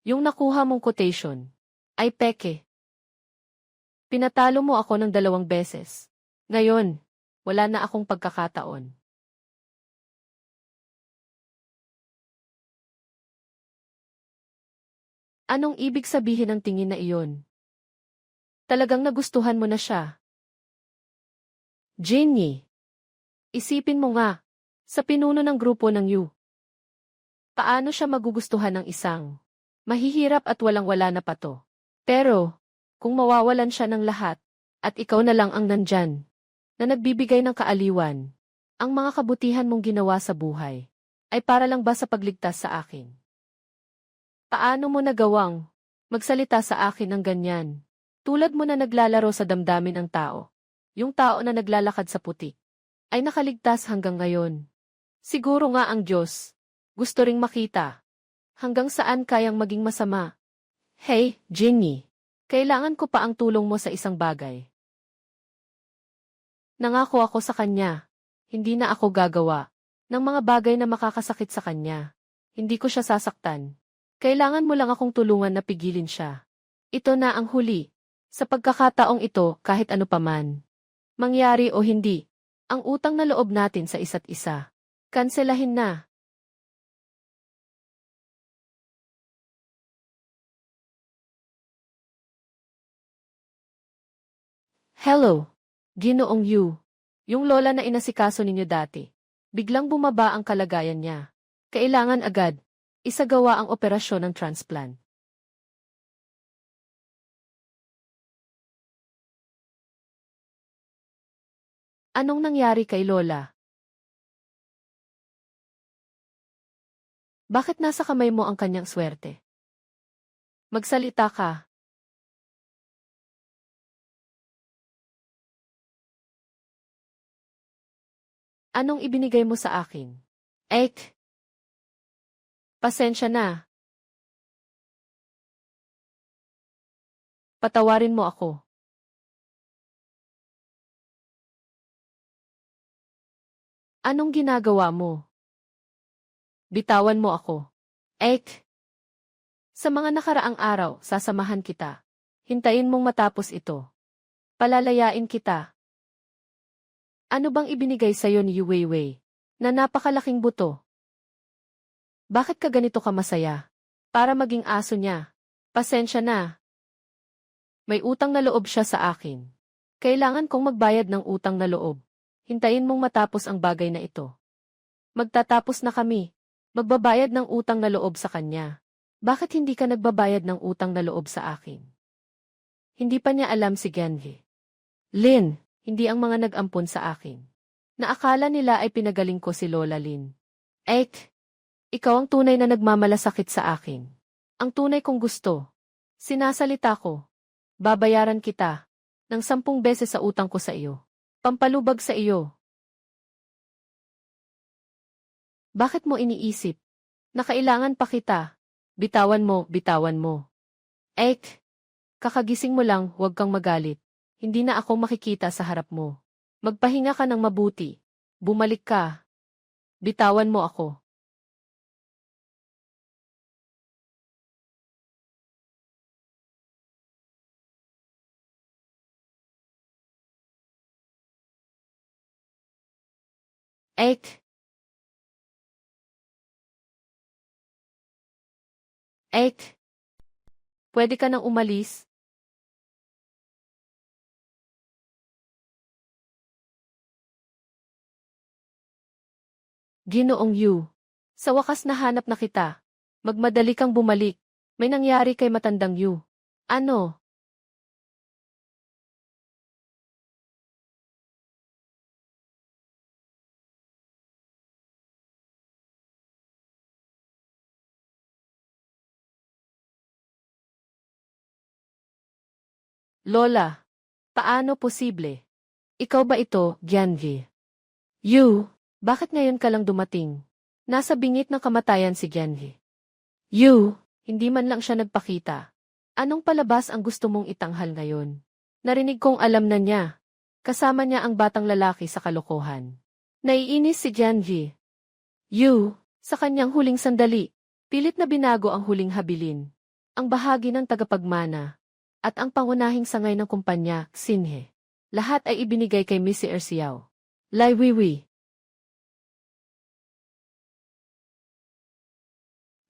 Yung nakuha mong quotation ay peke. Pinatalo mo ako ng 2 beses. Ngayon, wala na akong pagkakataon. Anong ibig sabihin ng tingin na iyon? Talagang nagustuhan mo na siya. Jenny, isipin mo nga, Sa pinuno ng grupo ng Yu. Paano siya magugustuhan ng isang mahihirap at walang-wala na pato? Pero, kung mawawalan siya ng lahat, at ikaw na lang ang nandyan, na nagbibigay ng kaaliwan, ang mga kabutihan mong ginawa sa buhay, ay para lang ba sa pagligtas sa akin? Paano mo nagawang magsalita sa akin ng ganyan? Tulad mo na naglalaro sa damdamin ng tao. Yung tao na naglalakad sa putik, ay nakaligtas hanggang ngayon. Siguro nga ang Diyos gusto ring makita hanggang saan kayang maging masama. Hey, Jinny, kailangan ko pa ang tulong mo sa isang bagay. Nangako ako sa kanya, hindi na ako gagawa ng mga bagay na makakasakit sa kanya. Hindi ko siya sasaktan. Kailangan mo lang akong tulungan na pigilin siya. Ito na ang huli. Sa pagkakataong ito, kahit ano paman mangyari o hindi, ang utang na loob natin sa isa't isa, kanselahin na. Hello, Ginoong Yu. Yung lola na inasikaso ninyo dati. Biglang bumaba ang kalagayan niya. Kailangan agad isagawa ang operasyon ng transplant. Anong nangyari kay Lola? Bakit nasa kamay mo ang kanyang swerte? Magsalita ka. Anong ibinigay mo sa akin? Ek, pasensya na. Patawarin mo ako. Anong ginagawa mo? Bitawan mo ako. Ek, sa mga nakaraang araw, sasamahan kita. Hintayin mong matapos ito. Palalayain kita. Ano bang ibinigay sa'yo ni Yu Weiwei na napakalaking buto? Bakit ka ganito ka masaya? Para maging aso niya. Pasensya na. May utang na loob siya sa akin. Kailangan kong magbayad ng utang na loob. Hintayin mong matapos ang bagay na ito. Magtatapos na kami. Magbabayad ng utang na loob sa kanya. Bakit hindi ka nagbabayad ng utang na loob sa akin? Hindi pa niya alam si Genji. Lin, hindi ang mga nag-ampon sa akin. Naakala nila ay pinagaling ko si Lola Lin. Ek, ikaw ang tunay na nagmamalasakit sa akin. Ang tunay kong gusto. Sinasalita ko. Babayaran kita ng 10 beses sa utang ko sa iyo. Pampalubag sa iyo. Bakit mo iniisip na kailangan pa kita? Bitawan mo, bitawan mo. Ek, kakagising mo lang, huwag kang magalit. Hindi na ako makikita sa harap mo. Magpahinga ka ng mabuti. Bumalik ka. Bitawan mo ako. Ek. Ek. Pwede ka nang umalis? Ginoong Yu. Sa wakas nahanap na kita. Magmadali kang bumalik. May nangyari kay matandang Yu. Ano? Lola, paano posible? Ikaw ba ito, Genji? Yu, bakit ngayon ka lang dumating? Nasa bingit ng kamatayan si Genji. Yu, hindi man lang siya nagpakita. Anong palabas ang gusto mong itanghal ngayon? Narinig kong alam na niya. Kasama niya ang batang lalaki sa kalokohan. Naiinis si Genji. Yu, sa kanyang huling sandali, pilit na binago ang huling habilin. Ang bahagi ng tagapagmana. At ang pangunahing sangay ng kumpanya, Xinhe. Lahat ay ibinigay kay Miss Xiao. Lai Weiwei.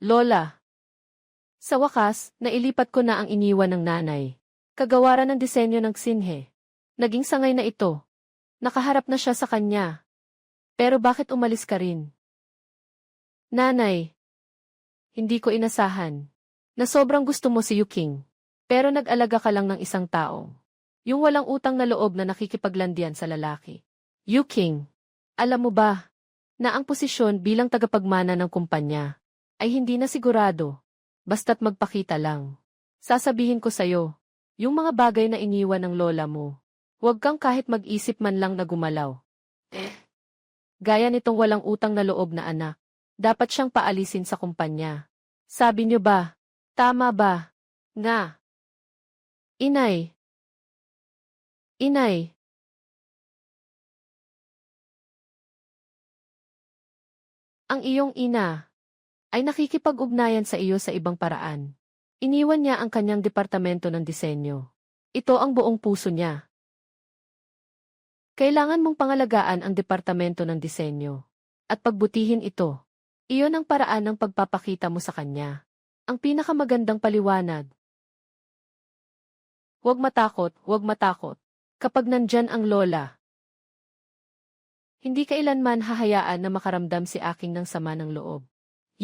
Lola. Sa wakas, nailipat ko na ang iniwan ng nanay. Kagawaran ng disenyo ng Xinhe. Naging sangay na ito. Nakaharap na siya sa kanya. Pero bakit umalis ka rin? Nanay, hindi ko inasahan na sobrang gusto mo si Yuking. Pero nag-alaga ka lang ng isang tao. Yung walang utang na loob na nakikipaglandian sa lalaki. Yuking, alam mo ba na ang posisyon bilang tagapagmana ng kumpanya ay hindi na sigurado, basta't magpakita lang. Sasabihin ko sa'yo, yung mga bagay na iniwan ng lola mo, huwag kang kahit mag-isip man lang na gumalaw. Gaya nitong walang utang na loob na anak, dapat siyang paalisin sa kumpanya. Sabi niyo ba? Tama ba? Nga. Inay. Inay. Ang iyong ina ay nakikipag-ugnayan sa iyo sa ibang paraan. Iniwan niya ang kanyang departamento ng disenyo. Ito ang buong puso niya. Kailangan mong pangalagaan ang departamento ng disenyo at pagbutihin ito. Iyon ang paraan ng pagpapakita mo sa kanya. Ang pinakamagandang paliwanag. Huwag matakot, kapag nandyan ang lola. Hindi kailanman hahayaan na makaramdam si aking ng sama ng loob.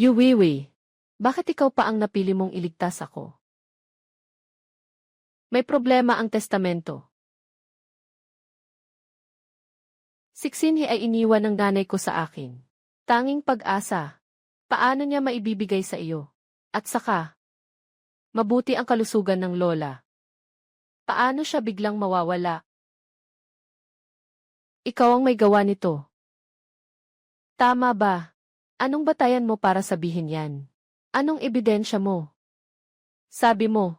Yuwiwi, bakit ikaw pa ang napili mong iligtas ako? May problema ang testamento. Siksinhi ay iniwan ng nanay ko sa akin. Tanging pag-asa. Paano niya maibibigay sa iyo? At saka, mabuti ang kalusugan ng lola. Paano siya biglang mawawala? Ikaw ang may gawa nito. Tama ba? Anong batayan mo para sabihin yan? Anong ebidensya mo? Sabi mo.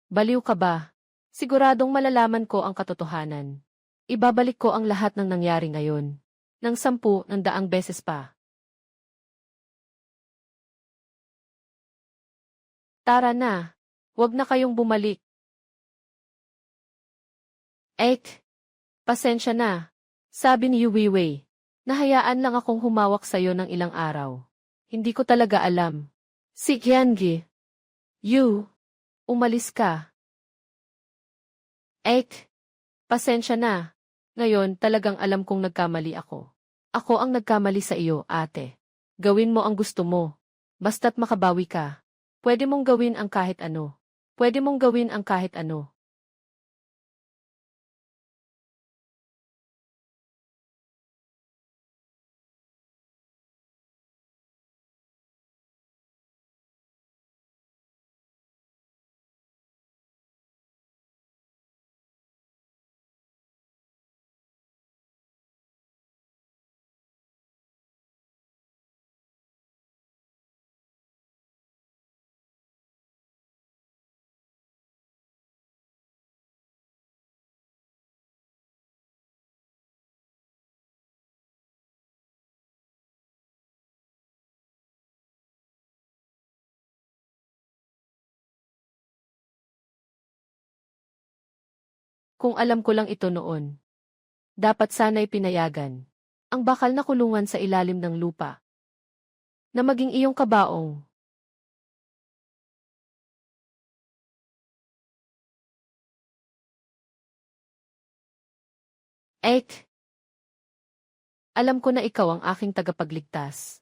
Baliw ka ba? Siguradong malalaman ko ang katotohanan. Ibabalik ko ang lahat ng nangyari ngayon. Ng 10, ng 100 beses pa. Tara na. Huwag na kayong bumalik. Pasensya na. Sabi ni Yuwiwei. Nahayaan lang akong humawak sa'yo ng ilang araw. Hindi ko talaga alam. Si Qiangi. Umalis ka. Pasensya na. Ngayon talagang alam kong nagkamali ako. Ako ang nagkamali sa iyo, ate. Gawin mo ang gusto mo. Basta't makabawi ka. Pwede mong gawin ang kahit ano. Pwede mong gawin ang kahit ano. Kung alam ko lang ito noon. Dapat sana'y pinayagan. Ang bakal na kulungan sa ilalim ng lupa. Na maging iyong kabaong. Alam ko na ikaw ang aking tagapagligtas.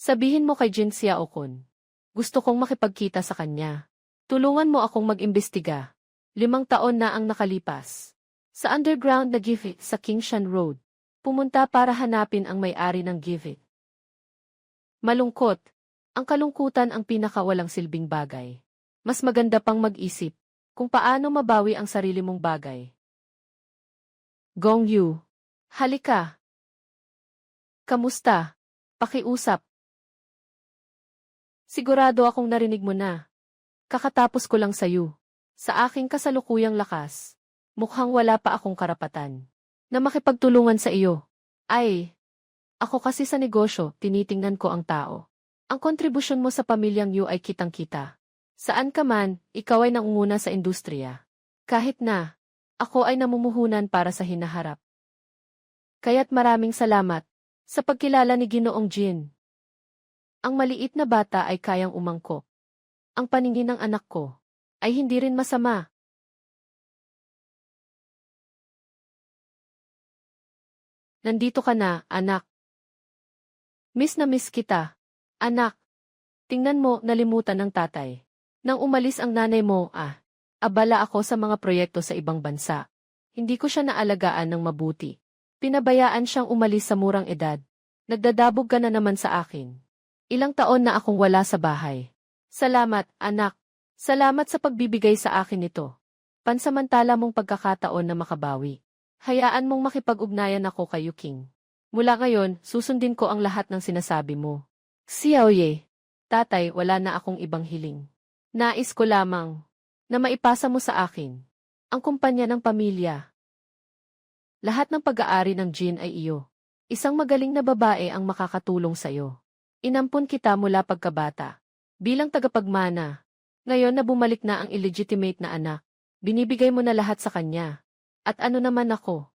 Sabihin mo kay Jin Xiaokun. Gusto kong makipagkita sa kanya. Tulungan mo akong mag-imbestiga. 5 taon na ang nakalipas. Sa underground na Givit sa Kingshan Road. Pumunta para hanapin ang may-ari ng Givit. Malungkot. Ang kalungkutan ang pinakawalang silbing bagay. Mas maganda pang mag-isip. kung paano mabawi ang sarili mong bagay. Gong Yu. Halika. Kamusta? Pakiusap. Sigurado akong narinig mo na. Kakatapos ko lang sayo. Sa aking kasalukuyang lakas, mukhang wala pa akong karapatan na makipagtulungan sa iyo. Ay, ako kasi sa negosyo, tinitingnan ko ang tao. Ang kontribusyon mo sa pamilyang Yu ay kitang-kita. Saan ka man, ikaw ay nangunguna sa industriya. Kahit na, ako ay namumuhunan para sa hinaharap. Kaya't maraming salamat sa pagkilala ni Ginoong Jin. Ang maliit na bata ay kayang umangkop. Ang paningin ng anak ko ay hindi rin masama. Nandito ka na, anak. Miss na miss kita. Anak, tingnan mo, nalimutan ng tatay. Nang umalis ang nanay mo, abala ako sa mga proyekto sa ibang bansa. Hindi ko siya naalagaan ng mabuti. Pinabayaan siyang umalis sa murang edad. Nagdadabog ka na naman sa akin. Ilang taon na akong wala sa bahay. Salamat, anak. Salamat sa pagbibigay sa akin nito. Pansamantala mong pagkakataon na makabawi. Hayaan mong makipag-ugnayan ako kay Yuking. Mula ngayon, susundin ko ang lahat ng sinasabi mo. Xiaoye. Tatay, wala na akong ibang hiling. Nais ko lamang na maipasa mo sa akin ang kumpanya ng pamilya. Lahat ng pag-aari ng Jin ay iyo. Isang magaling na babae ang makakatulong sa iyo. Inampun kita mula pagkabata. Bilang tagapagmana, ngayon na bumalik na ang illegitimate na anak, binibigay mo na lahat sa kanya. At ano naman ako?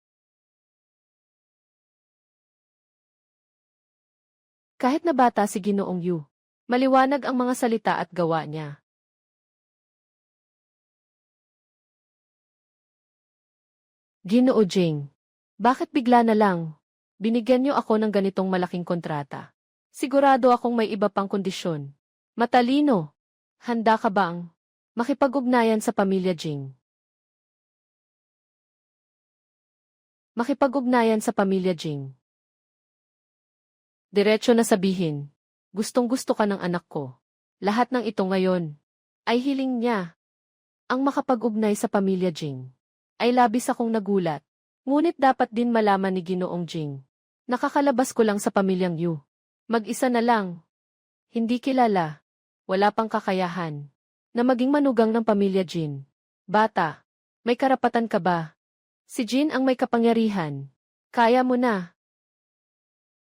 Kahit na bata si Ginoong Yu, maliwanag ang mga salita at gawa niya. Ginoo Jing, bakit bigla na lang? Binigyan niyo ako ng ganitong malaking kontrata. Sigurado akong may iba pang kondisyon. Matalino, handa ka bang makipag-ugnayan sa pamilya Jing? Makipag-ugnayan sa pamilya Jing. Diretso na sabihin, gustong-gusto ka ng anak ko. Lahat ng ito ngayon ay hiling niya. Ang makapag-ugnay sa pamilya Jing ay labis akong nagulat. Ngunit dapat din malaman ni Ginoong Jing. Nakakalabas ko lang sa pamilyang Yu. Mag-isa na lang. Hindi kilala. Wala pang kakayahan na maging manugang ng pamilya Jin. Bata, may karapatan ka ba? Si Jin ang may kapangyarihan. Kaya mo na.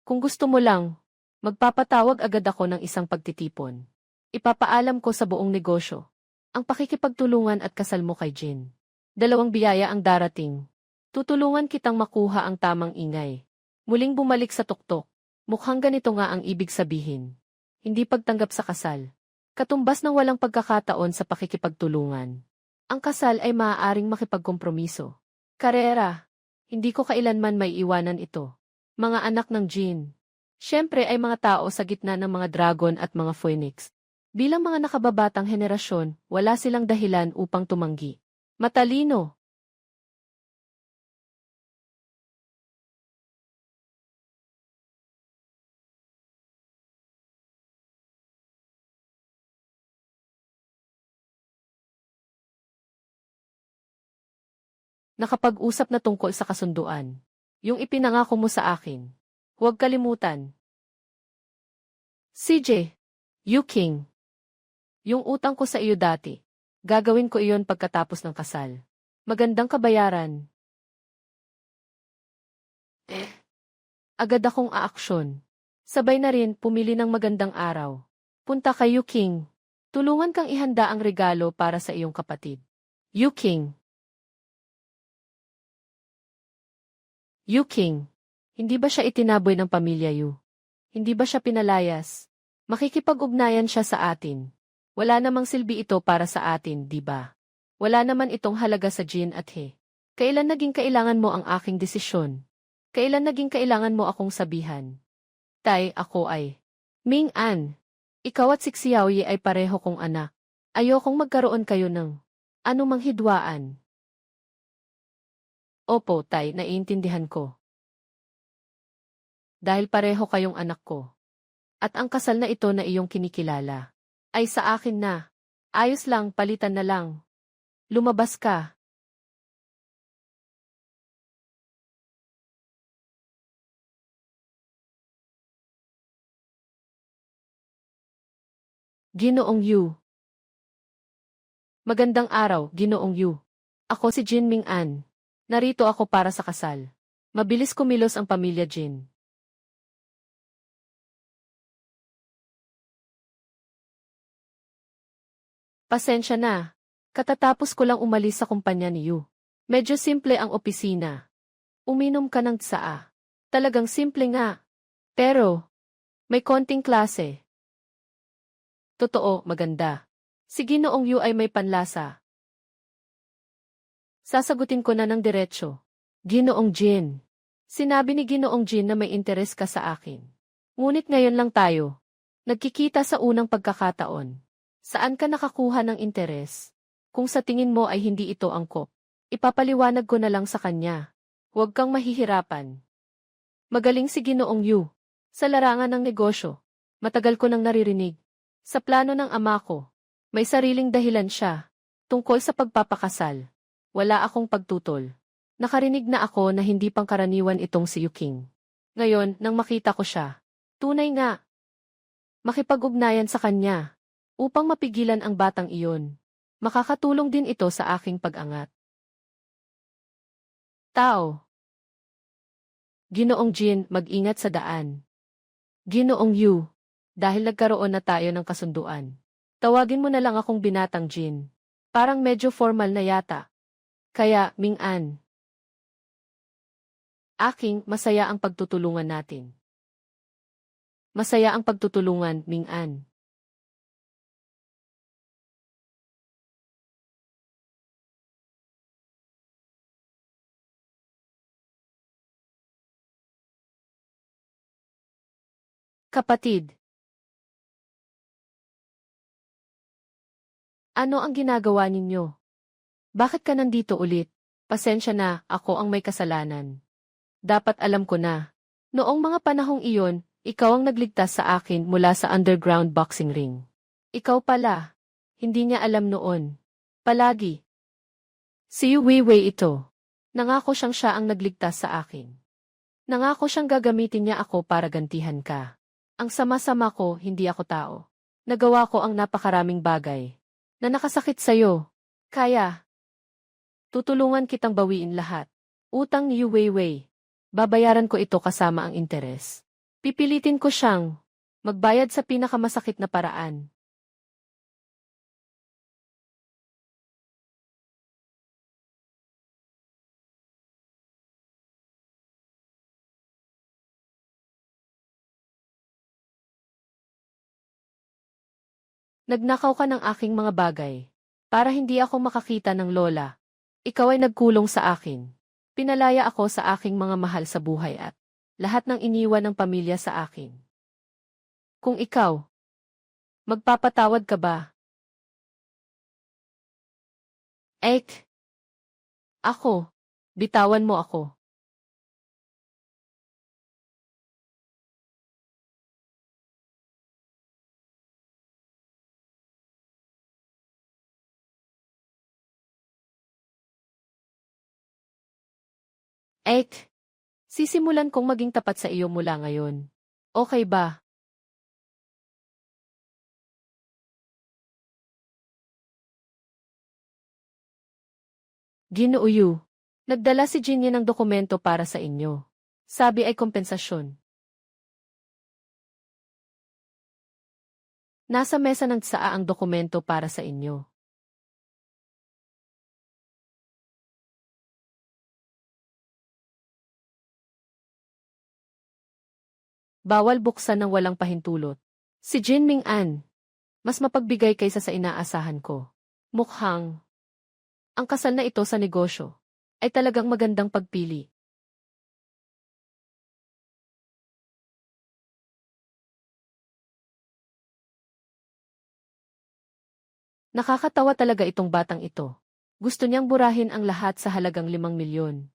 Kung gusto mo lang, magpapatawag agad ako ng isang pagtitipon. Ipapaalam ko sa buong negosyo ang pakikipagtulungan at kasal mo kay Jin. 2 biyaya ang darating. Tutulungan kitang makuha ang tamang ingay. Muling bumalik sa tuktok. Mukhang ganito nga ang ibig sabihin. Hindi pagtanggap sa kasal. Katumbas ng walang pagkakataon sa pakikipagtulungan. Ang kasal ay maaaring makipagkompromiso. Karera, hindi ko kailanman may iwanan ito. Mga anak ng Jin. Siyempre ay mga tao sa gitna ng mga dragon at mga phoenix. Bilang mga nakababatang henerasyon, wala silang dahilan upang tumanggi. Matalino. Nakapag-usap na tungkol sa kasunduan. Yung ipinangako mo sa akin. Huwag kalimutan. CJ. Yuking. Yung utang ko sa iyo dati. Gagawin ko iyon pagkatapos ng kasal. Magandang kabayaran. Agad akong aaksyon. Sabay na rin pumili ng magandang araw. Punta kay Yuking. Tulungan kang ihanda ang regalo para sa iyong kapatid. Yuking. Yuking. Hindi ba siya itinaboy ng pamilya Yu? Hindi ba siya pinalayas? Makikipag-ugnayan siya sa atin. Wala namang silbi ito para sa atin, di ba? Wala naman itong halaga sa Jin at He. Kailan naging kailangan mo ang aking desisyon? Kailan naging kailangan mo akong sabihan? Tay, ako ay Ming An. Ikaw at si Xiaoye ay pareho kong anak. Ayokong magkaroon kayo ng anumang hidwaan. Opo, Tay, naiintindihan ko. Dahil pareho kayong anak ko. At ang kasal na ito na iyong kinikilala ay sa akin na. Ayos lang, palitan na lang. Lumabas ka. Ginoong Yu. Magandang araw, Ginoong Yu. Ako si Jin Ming An. Narito ako para sa kasal. Mabilis kumilos ang pamilya Jin. Pasensya na. Katatapos ko lang umalis sa kumpanya ni Yu. Medyo simple ang opisina. Uminom ka ng tsaa. Talagang simple nga. Pero, may konting klase. Totoo, maganda. Si Ginoong Yu ay may panlasa. Sasagutin ko na ng diretsyo. Ginoong Jin. Sinabi ni Ginoong Jin na may interes ka sa akin. Ngunit ngayon lang tayo. Nagkikita sa unang pagkakataon. Saan ka nakakuha ng interes? Kung sa tingin mo ay hindi ito angkop, ipapaliwanag ko na lang sa kanya. Huwag kang mahihirapan. Magaling si Ginoong Yu. Sa larangan ng negosyo. Matagal ko nang naririnig. Sa plano ng ama ko. May sariling dahilan siya. Tungkol sa pagpapakasal. Wala akong pagtutol. Nakarinig na ako na hindi pangkaraniwan itong si Yuking. Ngayon, nang makita ko siya. Tunay nga. Makipag-ugnayan sa kanya. Upang mapigilan ang batang iyon. Makakatulong din ito sa aking pag-angat. Tao. Ginoong Jin, mag-ingat sa daan. Ginoong Yu. Dahil nagkaroon na tayo ng kasunduan. Tawagin mo na lang akong binatang Jin. Parang medyo formal na yata. Kaya, Ming An. Masaya ang pagtutulungan natin. Masaya ang pagtutulungan, Ming An. Kapatid. Ano ang ginagawa ninyo? Bakit ka nandito ulit? Pasensya na, ako ang may kasalanan. Dapat alam ko na. Noong mga panahong iyon, ikaw ang nagligtas sa akin mula sa underground boxing ring. Ikaw pala. Hindi niya alam noon. Palagi. Si Yu Weiwei ito. Nangako siya ang nagligtas sa akin. Nangako siyang gagamitin niya ako para gantihan ka. Ang sama-sama ko, hindi ako tao. Nagawa ko ang napakaraming bagay. Na nakasakit sa'yo. Kaya. Tutulungan kitang bawiin lahat. Utang ni Yu Weiwei. Babayaran ko ito kasama ang interes. Pipilitin ko siyang magbayad sa pinakamasakit na paraan. Nagnakaw ka ng aking mga bagay. Para hindi ako makakita ng lola. Ikaw ay nagkulong sa akin. Pinalaya ako sa aking mga mahal sa buhay at lahat ng iniwan ng pamilya sa akin. Kung ikaw, magpapatawad ka ba? Ek, ako, bitawan mo ako. Ek, sisimulan kong maging tapat sa iyo mula ngayon. Okay ba? Ginoo Yu, nagdala si Jinny ng dokumento para sa inyo. Sabi ay kompensasyon. Nasa mesa ng tsaa ang dokumento para sa inyo. Bawal buksan ng walang pahintulot. Si Jin Ming An, mas mapagbigay kaysa sa inaasahan ko. Mukhang, ang kasal na ito sa negosyo, ay talagang magandang pagpili. Nakakatawa talaga itong batang ito. Gusto niyang burahin ang lahat sa halagang 5 milyon.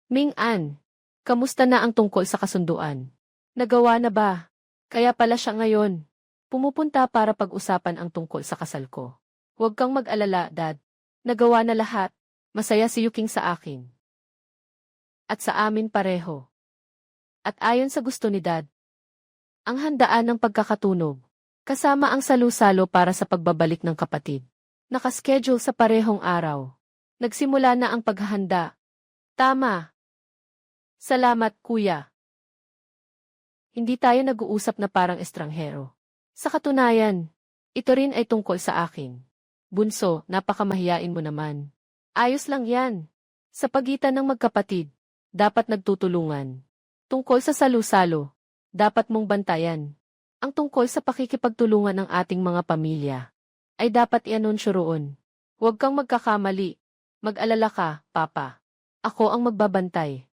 Ming An, kamusta na ang tungkol sa kasunduan? Nagawa na ba? Kaya pala siya ngayon. Pumupunta para pag-usapan ang tungkol sa kasal ko. Huwag kang mag-alala, Dad. Nagawa na lahat. Masaya si Yuking sa akin. At sa amin pareho. At ayon sa gusto ni Dad, ang handaan ng pagkakatunog, kasama ang salu-salo para sa pagbabalik ng kapatid. Nakaschedule sa parehong araw. Nagsimula na ang paghahanda. Tama. Salamat, Kuya. Hindi tayo nag-uusap na parang estranghero. Sa katunayan, ito rin ay tungkol sa akin. Bunso, napakamahiyain mo naman. Ayos lang yan. Sa pagitan ng magkapatid, dapat nagtutulungan. Tungkol sa salu-salo, dapat mong bantayan. Ang tungkol sa pakikipagtulungan ng ating mga pamilya, ay dapat i-anunsyo roon. Huwag kang magkakamali. Mag-alala ka, Papa. Ako ang magbabantay.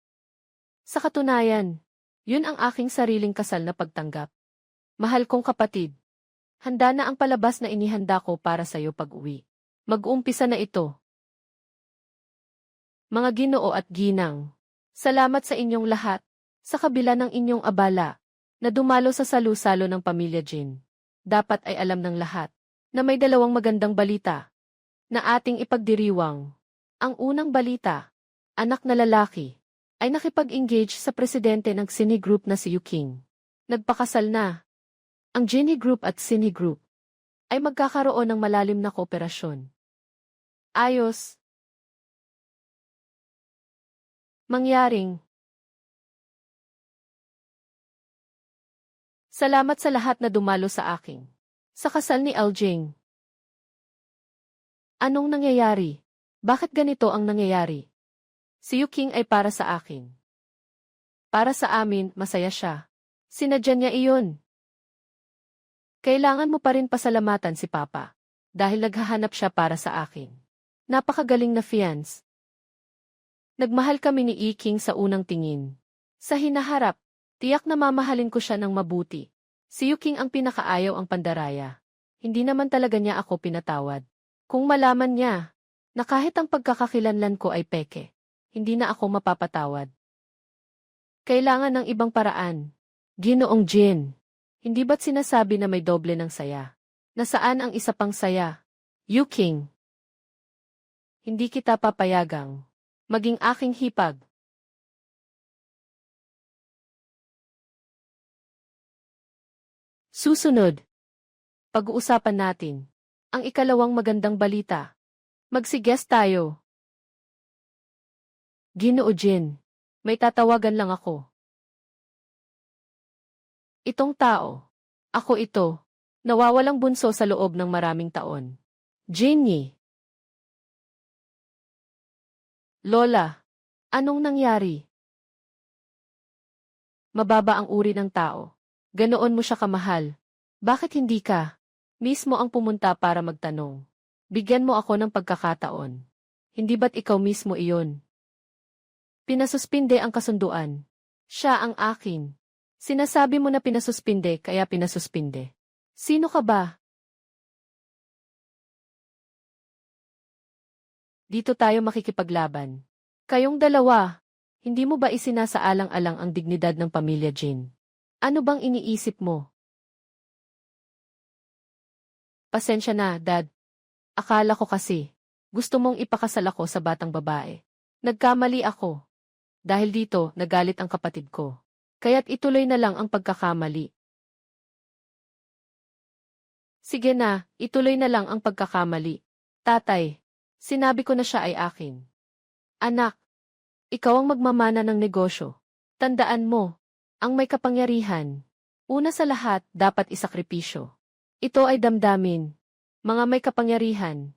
Sa katunayan, yun ang aking sariling kasal na pagtanggap. Mahal kong kapatid, handa na ang palabas na inihanda ko para sa'yo pag-uwi. Mag-uumpisa na ito. Mga Ginoo at Ginang, salamat sa inyong lahat, sa kabila ng inyong abala, na dumalo sa salu-salo ng pamilya Jin. Dapat ay alam ng lahat, na may dalawang magandang balita, na ating ipagdiriwang. Ang unang balita, anak na lalaki, ay nakipag-engage sa presidente ng Cine Group na si Yuking. Nagpakasal na. Ang Genie Group at Cine Group ay magkakaroon ng malalim na kooperasyon. Ayos. Mangyaring. Salamat sa lahat na dumalo sa akin. Sa kasal ni Aljing. Anong nangyayari? Bakit ganito ang nangyayari? Si Yuking ay para sa akin. Para sa amin, masaya siya. Sinadya niya iyon. Kailangan mo pa rin pasalamatan si Papa. Dahil naghahanap siya para sa akin. Napakagaling na fiance. Nagmahal kami ni Iking sa unang tingin. Sa hinaharap, tiyak na mamahalin ko siya ng mabuti. Si Yuking ang pinakaayaw ang pandaraya. Hindi naman talaga niya ako pinatawad. Kung malaman niya, na kahit ang pagkakakilanlan ko ay peke, hindi na ako mapapatawad. Kailangan ng ibang paraan. Ginoong Jin, hindi ba't sinasabi na may doble ng saya? Nasaan ang isa pang saya? Yuking, hindi kita papayagang maging aking hipag. Susunod, pag-uusapan natin ang ikalawang magandang balita. Magsigest tayo. Ginoo Jin, may tatawagan lang ako. Itong tao, ako ito, nawawalang bunso sa loob ng maraming taon. Jinny. Lola, anong nangyari? Mababa ang uri ng tao. Ganoon mo siya kamahal. Bakit hindi ka mismo ang pumunta para magtanong? Bigyan mo ako ng pagkakataon. Hindi ba't ikaw mismo iyon? Pinasuspinde ang kasunduan. Siya ang akin. Sinasabi mo na pinasuspinde kaya pinasuspinde. Sino ka ba? Dito tayo makikipaglaban. Kayong dalawa, hindi mo ba isinasaalang-alang ang dignidad ng pamilya Jin? Ano bang iniisip mo? Pasensya na, Dad. Akala ko kasi, gusto mong ipakasal ako sa batang babae. Nagkamali ako. Dahil dito, nagalit ang kapatid ko. Kaya't ituloy na lang ang pagkakamali. Sige na, ituloy na lang ang pagkakamali. Tatay, sinabi ko na siya ay akin. Anak, ikaw ang magmamana ng negosyo. Tandaan mo, ang may kapangyarihan. Una sa lahat, dapat isakripisyo. Ito ay damdamin. Mga may kapangyarihan.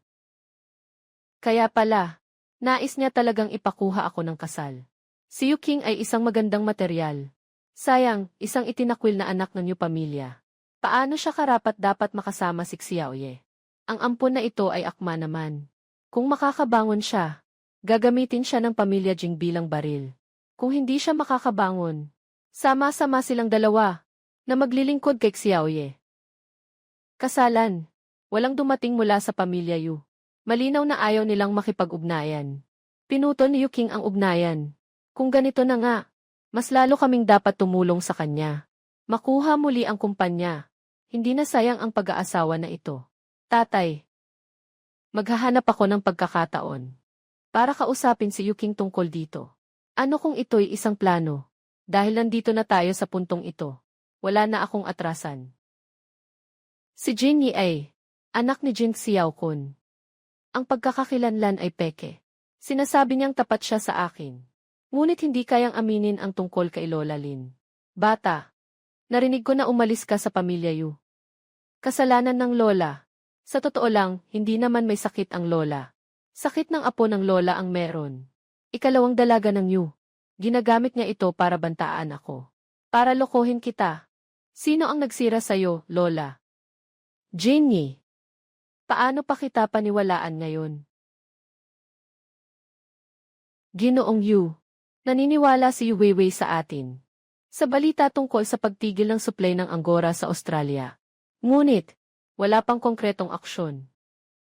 Kaya pala, nais niya talagang ipakuha ako ng kasal. Si Yuking ay isang magandang materyal. Sayang, isang itinakwil na anak ng iyong pamilya. Paano siya karapat-dapat makasama si Xiaoye? Ang ampon na ito ay akma naman. Kung makakabangon siya, gagamitin siya ng pamilya Jing bilang baril. Kung hindi siya makakabangon, sama-sama silang dalawa na maglilingkod kay Xiaoye. Kasalan. Walang dumating mula sa pamilya Yu. Malinaw na ayaw nilang makipag-ugnayan. Pinutol ni Yuking ang ugnayan. Kung ganito na nga, mas lalo kaming dapat tumulong sa kanya. Makuha muli ang kumpanya. Hindi na sayang ang pag-aasawa na ito. Tatay, maghahanap ako ng pagkakataon para kausapin si Yuking tungkol dito. Ano kung ito'y isang plano? Dahil nandito na tayo sa puntong ito, wala na akong atrasan. Si Jin Yi ay anak ni Jin Xiaokun. Ang pagkakakilanlan ay peke. Sinasabi niyang tapat siya sa akin. Ngunit hindi kayang aminin ang tungkol kay Lola Lin. Bata, narinig ko na umalis ka sa pamilya Yu. Kasalanan ng lola. Sa totoo lang, hindi naman may sakit ang lola. Sakit ng apo ng lola ang meron. Ikalawang dalaga ng Yu. Ginagamit niya ito para bantaan ako. Para lokohin kita. Sino ang nagsira sa'yo, lola? Jin Yi. Paano pa kita paniwalaan ngayon? Ginoong Yu. Naniniwala si Yu Weiwei sa atin. Sa balita tungkol sa pagtigil ng supply ng Anggora sa Australia. Ngunit, wala pang konkretong aksyon.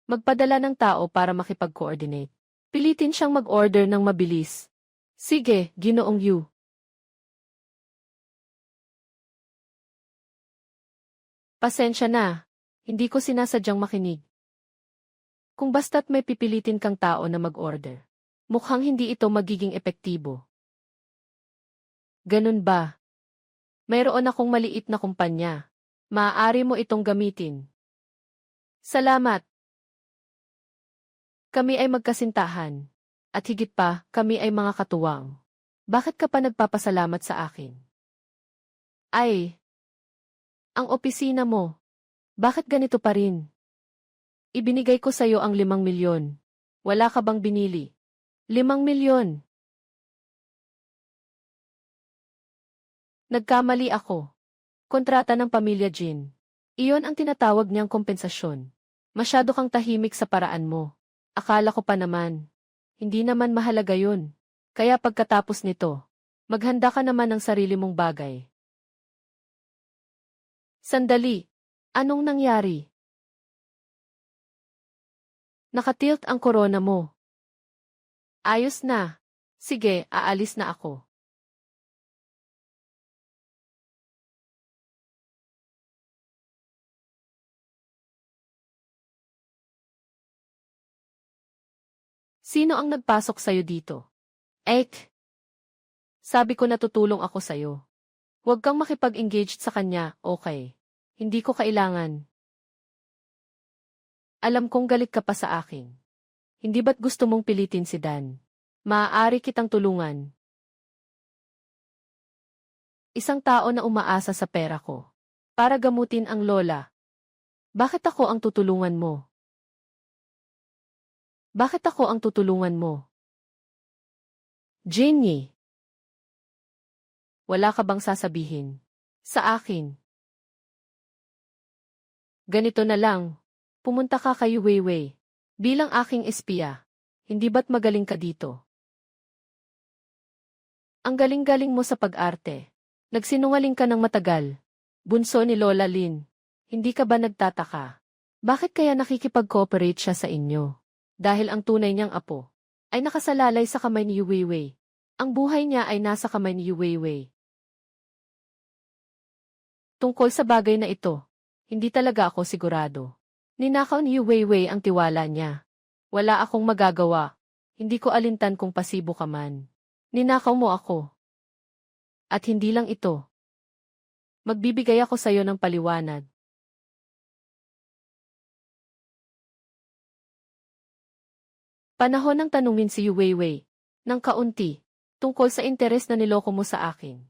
Magpadala ng tao para makipag-coordinate. Pilitin siyang mag-order ng mabilis. Sige, Ginoong Yu. Pasensya na, hindi ko sinasadyang makinig. Kung basta't may pipilitin kang tao na mag-order, mukhang hindi ito magiging epektibo. Ganun ba? Mayroon akong maliit na kumpanya. Maaari mo itong gamitin. Salamat. Kami ay magkasintahan. At higit pa, kami ay mga katuwang. Bakit ka pa nagpapasalamat sa akin? Ay, ang opisina mo. Bakit ganito pa rin? Ibinigay ko sa'yo ang 5 milyon. Wala ka bang binili? 5 milyon. Nagkamali ako. Kontrata ng pamilya Jin. Iyon ang tinatawag niyang kompensasyon. Masyado kang tahimik sa paraan mo. Akala ko pa naman. Hindi naman mahalaga yun. Kaya pagkatapos nito, maghanda ka naman ng sarili mong bagay. Sandali. Anong nangyari? Nakatilt ang korona mo. Ayos na. Sige, aalis na ako. Sino ang nagpasok sa'yo dito? Ek. Sabi ko na tutulong ako sa'yo. Huwag kang makipag-engage sa kanya, okay? Hindi ko kailangan. Alam kong galit ka pa sa akin. Hindi ba't gusto mong pilitin si Dan? Maaari kitang tulungan. Isang tao na umaasa sa pera ko. Para gamutin ang lola. Bakit ako ang tutulungan mo? Bakit ako ang tutulungan mo? Jin Yi. Wala ka bang sasabihin? Sa akin. Ganito na lang. Pumunta ka kay Weiwei. Bilang aking espiya. Hindi ba't magaling ka dito? Ang galing-galing mo sa pag-arte. Nagsinungaling ka ng matagal. Bunso ni Lola Lin. Hindi ka ba nagtataka? Bakit kaya nakikipag-cooperate siya sa inyo? Dahil ang tunay niyang apo ay nakasalalay sa kamay ni Yu Weiwei. Ang buhay niya ay nasa kamay ni Yu Weiwei. Tungkol sa bagay na ito, hindi talaga ako sigurado. Ninakaw ni Yu Weiwei ang tiwala niya. Wala akong magagawa. Hindi ko alintan kung pasibo ka man. Ninakaw mo ako. At hindi lang ito. Magbibigay ako sa iyo ng paliwanag. Panahon ng tanungin si Yu Weiwei, ng kaunti, tungkol sa interes na niloko mo sa akin.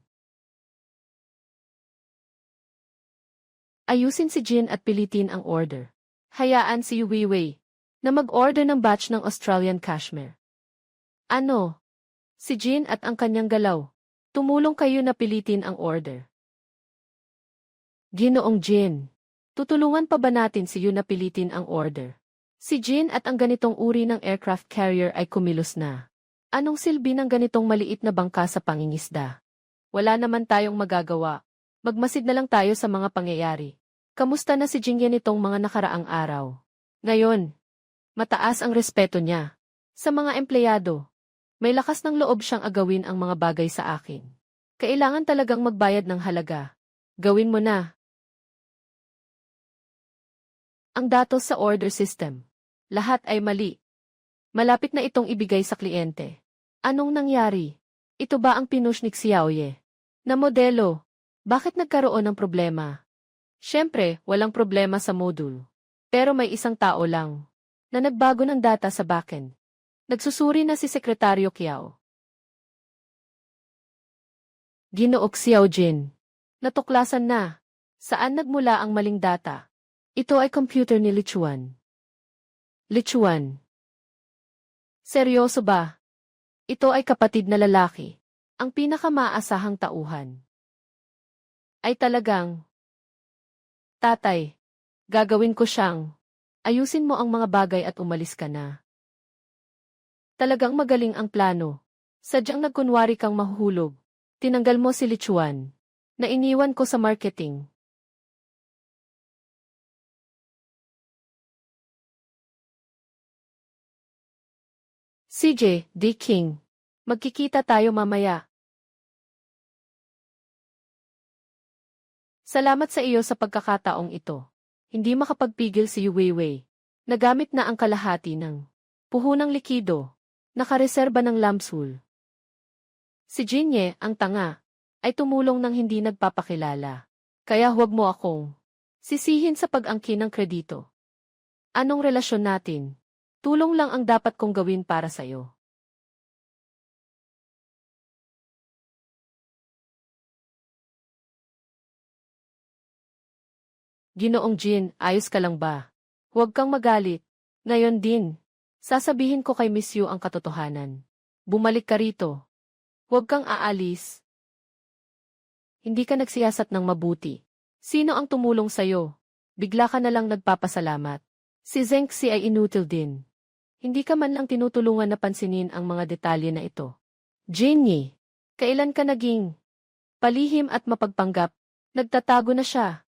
Ayusin si Jin at pilitin ang order. Hayaan si Yu Weiwei na mag-order ng batch ng Australian Cashmere. Ano? Si Jin at ang kanyang galaw. Tumulong kayo na pilitin ang order. Ginoong Jin, tutulungan pa ba natin si Yu na pilitin ang order? Si Jin at ang ganitong uri ng aircraft carrier ay kumilos na. Anong silbi ng ganitong maliit na bangka sa pangingisda? Wala naman tayong magagawa. Magmasid na lang tayo sa mga pangyayari. Kamusta na si Jingyan nitong mga nakaraang araw? Ngayon, mataas ang respeto niya. Sa mga empleyado, may lakas ng loob siyang agawin ang mga bagay sa akin. Kailangan talagang magbayad ng halaga. Gawin mo na. Ang datos sa order system. Lahat ay mali. Malapit na itong ibigay sa kliyente. Anong nangyari? Ito ba ang pinush ni Xiaoye? Na modelo? Bakit nagkaroon ng problema? Siyempre, walang problema sa module. Pero may isang tao lang na nagbago ng data sa backend. Nagsusuri na si Sekretaryo Kiao. Ginoong Xiaojin. Natuklasan na. Saan nagmula ang maling data? Ito ay computer ni Lichuan. Lichuan. Seryoso ba? Ito ay kapatid na lalaki. Ang pinakamaasahang tauhan. Ay talagang. Tatay, gagawin ko siyang. Ayusin mo ang mga bagay at umalis ka na. Talagang magaling ang plano. Sadyang nagkunwari kang mahuhulog. Tinanggal mo si Lichuan. Na iniwan ko sa marketing. CJ, D. King. Magkikita tayo mamaya. Salamat sa iyo sa pagkakataong ito. Hindi makapagpigil si Yu Weiwei. Nagamit na ang kalahati ng puhunang likido. Nakareserba ng lamsul. Si Jinye, ang tanga, ay tumulong ng hindi nagpapakilala. Kaya huwag mo akong sisihin sa pag-angkin ng kredito. Anong relasyon natin? Tulong lang ang dapat kong gawin para sa'yo. Ginoong Jin, ayos ka lang ba? Huwag kang magalit. Ngayon din, sasabihin ko kay Miss Yu ang katotohanan. Bumalik ka rito. Huwag kang aalis. Hindi ka nagsiyasat ng mabuti. Sino ang tumulong sa'yo? Bigla ka na lang nagpapasalamat. Si Zheng Xi ay inutil din. Hindi ka man lang tinutulungan na pansinin ang mga detalye na ito. Jinny, kailan ka naging palihim at mapagpanggap? Nagtatago na siya.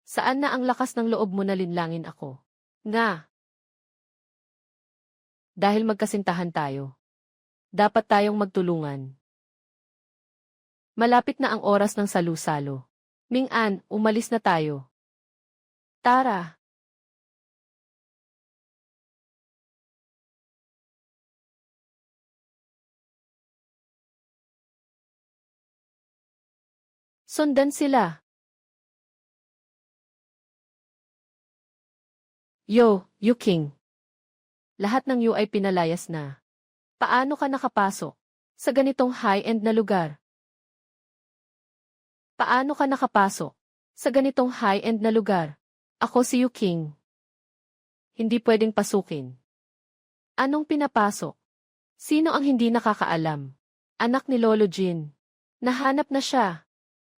Saan na ang lakas ng loob mo na linlangin ako? Nga. Dahil magkasintahan tayo. Dapat tayong magtulungan. Malapit na ang oras ng salu-salo. Ming-an, umalis na tayo. Tara. Sundan sila. Yo, Yu King. Lahat ng Yu ay pinalayas na. Paano ka nakapasok sa ganitong high-end na lugar? Paano ka nakapasok sa ganitong high-end na lugar? Ako si Yu King. Hindi pwedeng pasukin. Anong pinapasok? Sino ang hindi nakakaalam? Anak ni Lolo Jin. Nahanap na siya.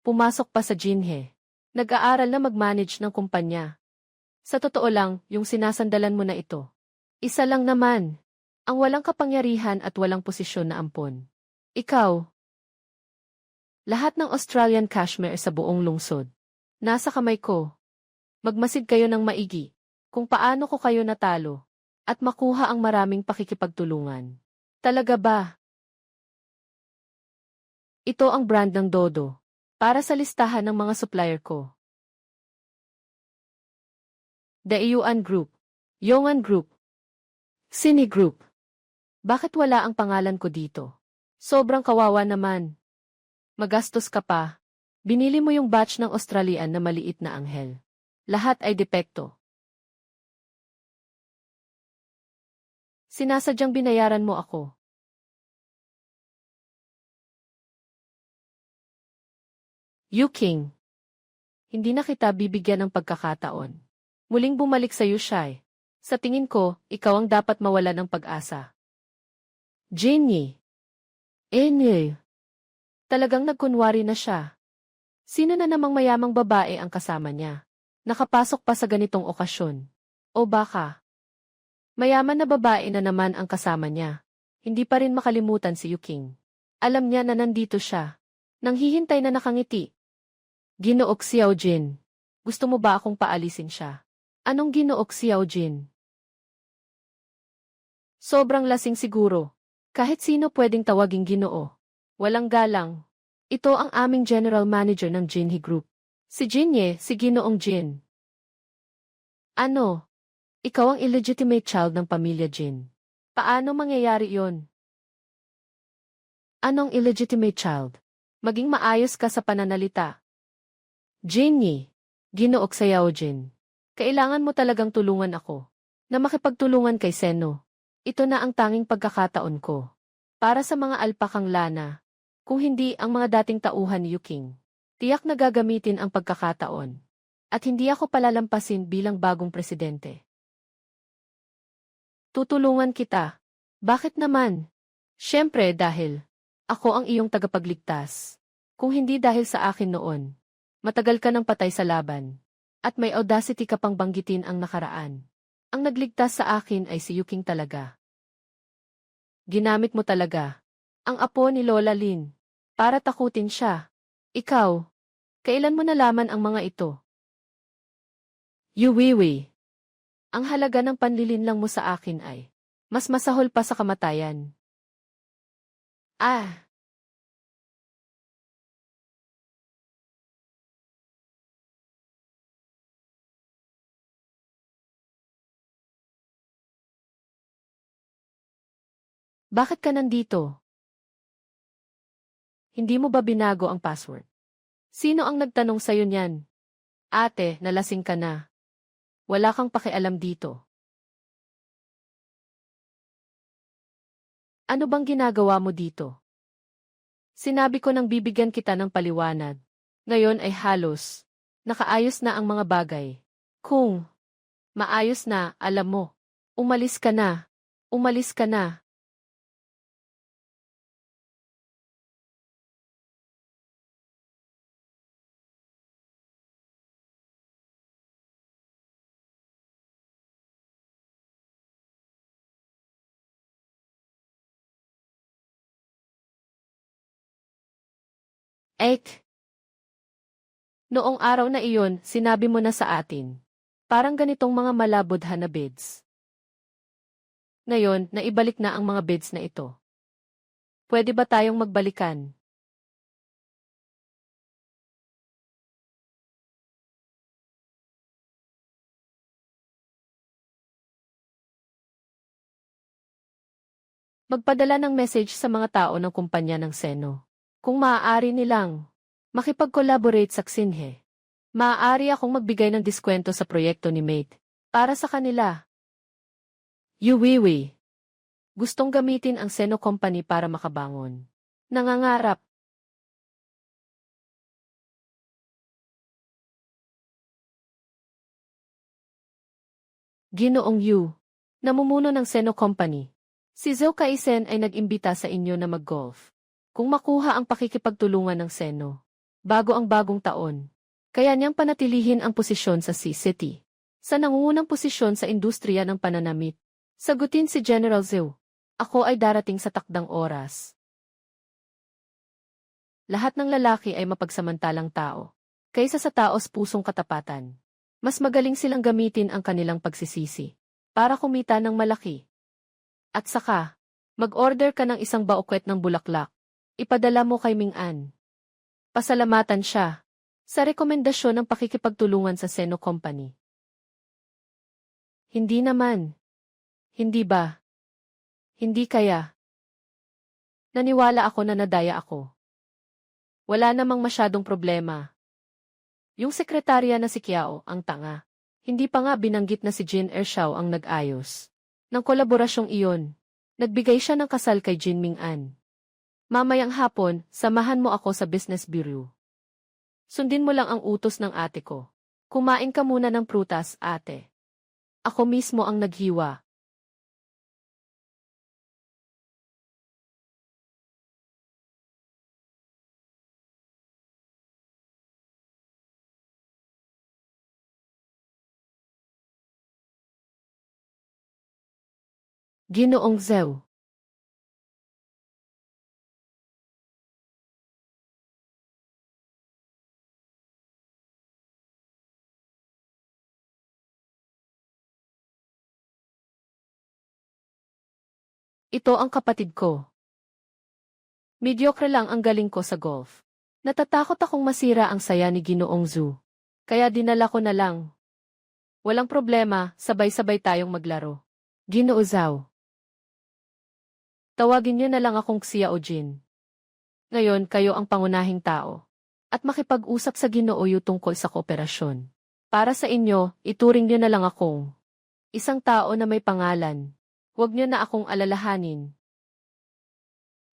Pumasok pa sa Jinhe. Nag-aaral na mag-manage ng kumpanya. Sa totoo lang, yung sinasandalan mo na ito. Isa lang naman. Ang walang kapangyarihan at walang posisyon na ampon. Ikaw. Lahat ng Australian cashmere sa buong lungsod. Nasa kamay ko. Magmasid kayo ng maigi. Kung paano ko kayo natalo. At makuha ang maraming pakikipagtulungan. Talaga ba? Ito ang brand ng Dodo. Para sa listahan ng mga supplier ko. The Yuan Group. Yongan Group. Sini Group. Bakit wala ang pangalan ko dito? Sobrang kawawa naman. Magastos ka pa. Binili mo yung batch ng Australian na maliit na anghel. Lahat ay depekto. Sinasadyang binayaran mo ako. Yu King. Hindi na kita bibigyan ng pagkakataon. Muling bumalik sa Yushai. Sa tingin ko, ikaw ang dapat mawala ng pag-asa. Jinny. Enye. Talagang nagkunwari na siya. Sino na namang mayamang babae ang kasama niya? Nakapasok pa sa ganitong okasyon. O baka mayaman na babae na naman ang kasama niya. Hindi pa rin makalimutan si Yu King. Alam niya na nandito siya. Nanghihintay na nakangiti. Ginoong Xiaojin. Gusto mo ba akong paalisin siya? Anong Ginoong Xiaojin? Sobrang lasing siguro. Kahit sino pwedeng tawaging Ginoo. Walang galang. Ito ang aming general manager ng Jinhe Group. Si Jinye, si Ginoong Jin. Ano? Ikaw ang illegitimate child ng pamilya Jin. Paano mangyayari yon? Anong illegitimate child? Maging maayos ka sa pananalita. Jinye, Ginook Sayao Jin. Kailangan mo talagang tulungan ako. Na makipagtulungan kay Seno. Ito na ang tanging pagkakataon ko. Para sa mga alpakang lana. Kung hindi ang mga dating tauhan ni Yuking. Tiyak na gagamitin ang pagkakataon. At hindi ako palalampasin bilang bagong presidente. Tutulungan kita. Bakit naman? Siyempre dahil ako ang iyong tagapagligtas. Kung hindi dahil sa akin noon. Matagal ka nang patay sa laban. At may audacity ka pang banggitin ang nakaraan. Ang nagligtas sa akin ay si Yuking talaga. Ginamit mo talaga ang apo ni Lola Lin para takutin siya. Ikaw, kailan mo nalaman ang mga ito? Yuwiwi. Ang halaga ng panlilinlang mo sa akin ay mas masahol pa sa kamatayan. Ah! Bakit ka nandito? Hindi mo ba binago ang password? Sino ang nagtanong sa'yo niyan? Ate, nalasing ka na. Wala kang pakialam dito. Ano bang ginagawa mo dito? Sinabi ko nang bibigyan kita ng paliwanag. Ngayon ay halos nakaayos na ang mga bagay. Kung maayos na, alam mo, umalis ka na. Umalis ka na. Ek, noong araw na iyon, sinabi mo na sa atin. Parang ganitong mga malabodhan na beds. Ngayon, naibalik na ang mga beds na ito. Pwede ba tayong magbalikan? Magpadala ng message sa mga tao ng kumpanya ng Seno. Kung maaari nilang makipag-collaborate sa Xinhe. Maaari akong magbigay ng diskwento sa proyekto ni Mate. Para sa kanila. Yuwiwi. Gustong gamitin ang Seno Company para makabangon. Nangangarap. Ginoong Yu. Namumuno ng Seno Company. Si Zhou Kaisen ay nag-imbita sa inyo na mag-golf. Kung makuha ang pakikipagtulungan ng Seno. Bago ang bagong taon. Kaya niyang panatilihin ang posisyon sa C-City. Sa nangungunang posisyon sa industriya ng pananamit. Sagutin si General Zhou. Ako ay darating sa takdang oras. Lahat ng lalaki ay mapagsamantalang tao. Kaysa sa taos pusong katapatan. Mas magaling silang gamitin ang kanilang pagsisisi. Para kumita ng malaki. At saka, mag-order ka ng isang baukwet ng bulaklak. Ipadala mo kay Ming-an. Pasalamatan siya. Sa rekomendasyon ng pakikipagtulungan sa Seno Company. Hindi naman. Hindi ba? Hindi kaya. Naniwala ako na nadaya ako. Wala namang masyadong problema. Yung sekretarya na si Kiao, ang tanga. Hindi pa nga binanggit na si Jin Ershao ang nag-ayos. Ng kolaborasyong iyon, nagbigay siya ng kasal kay Jin Ming-an. Mamayang hapon, samahan mo ako sa business bureau. Sundin mo lang ang utos ng ate ko. Kumain ka muna ng prutas, ate. Ako mismo ang naghiwa. Ginoong Zhou. Ito ang kapatid ko. Mediocre lang ang galing ko sa golf. Natatakot akong masira ang saya ni Ginoong Zhu. Kaya dinala ko na lang. Walang problema, sabay-sabay tayong maglaro. Ginoo Zhao. Tawagin niyo na lang akong Xiao Jin. Ngayon, kayo ang pangunahing tao. At makipag-usap sa Ginoo Yu tungkol sa kooperasyon. Para sa inyo, ituring niyo na lang akong isang tao na may pangalan. Huwag niyo na akong alalahanin.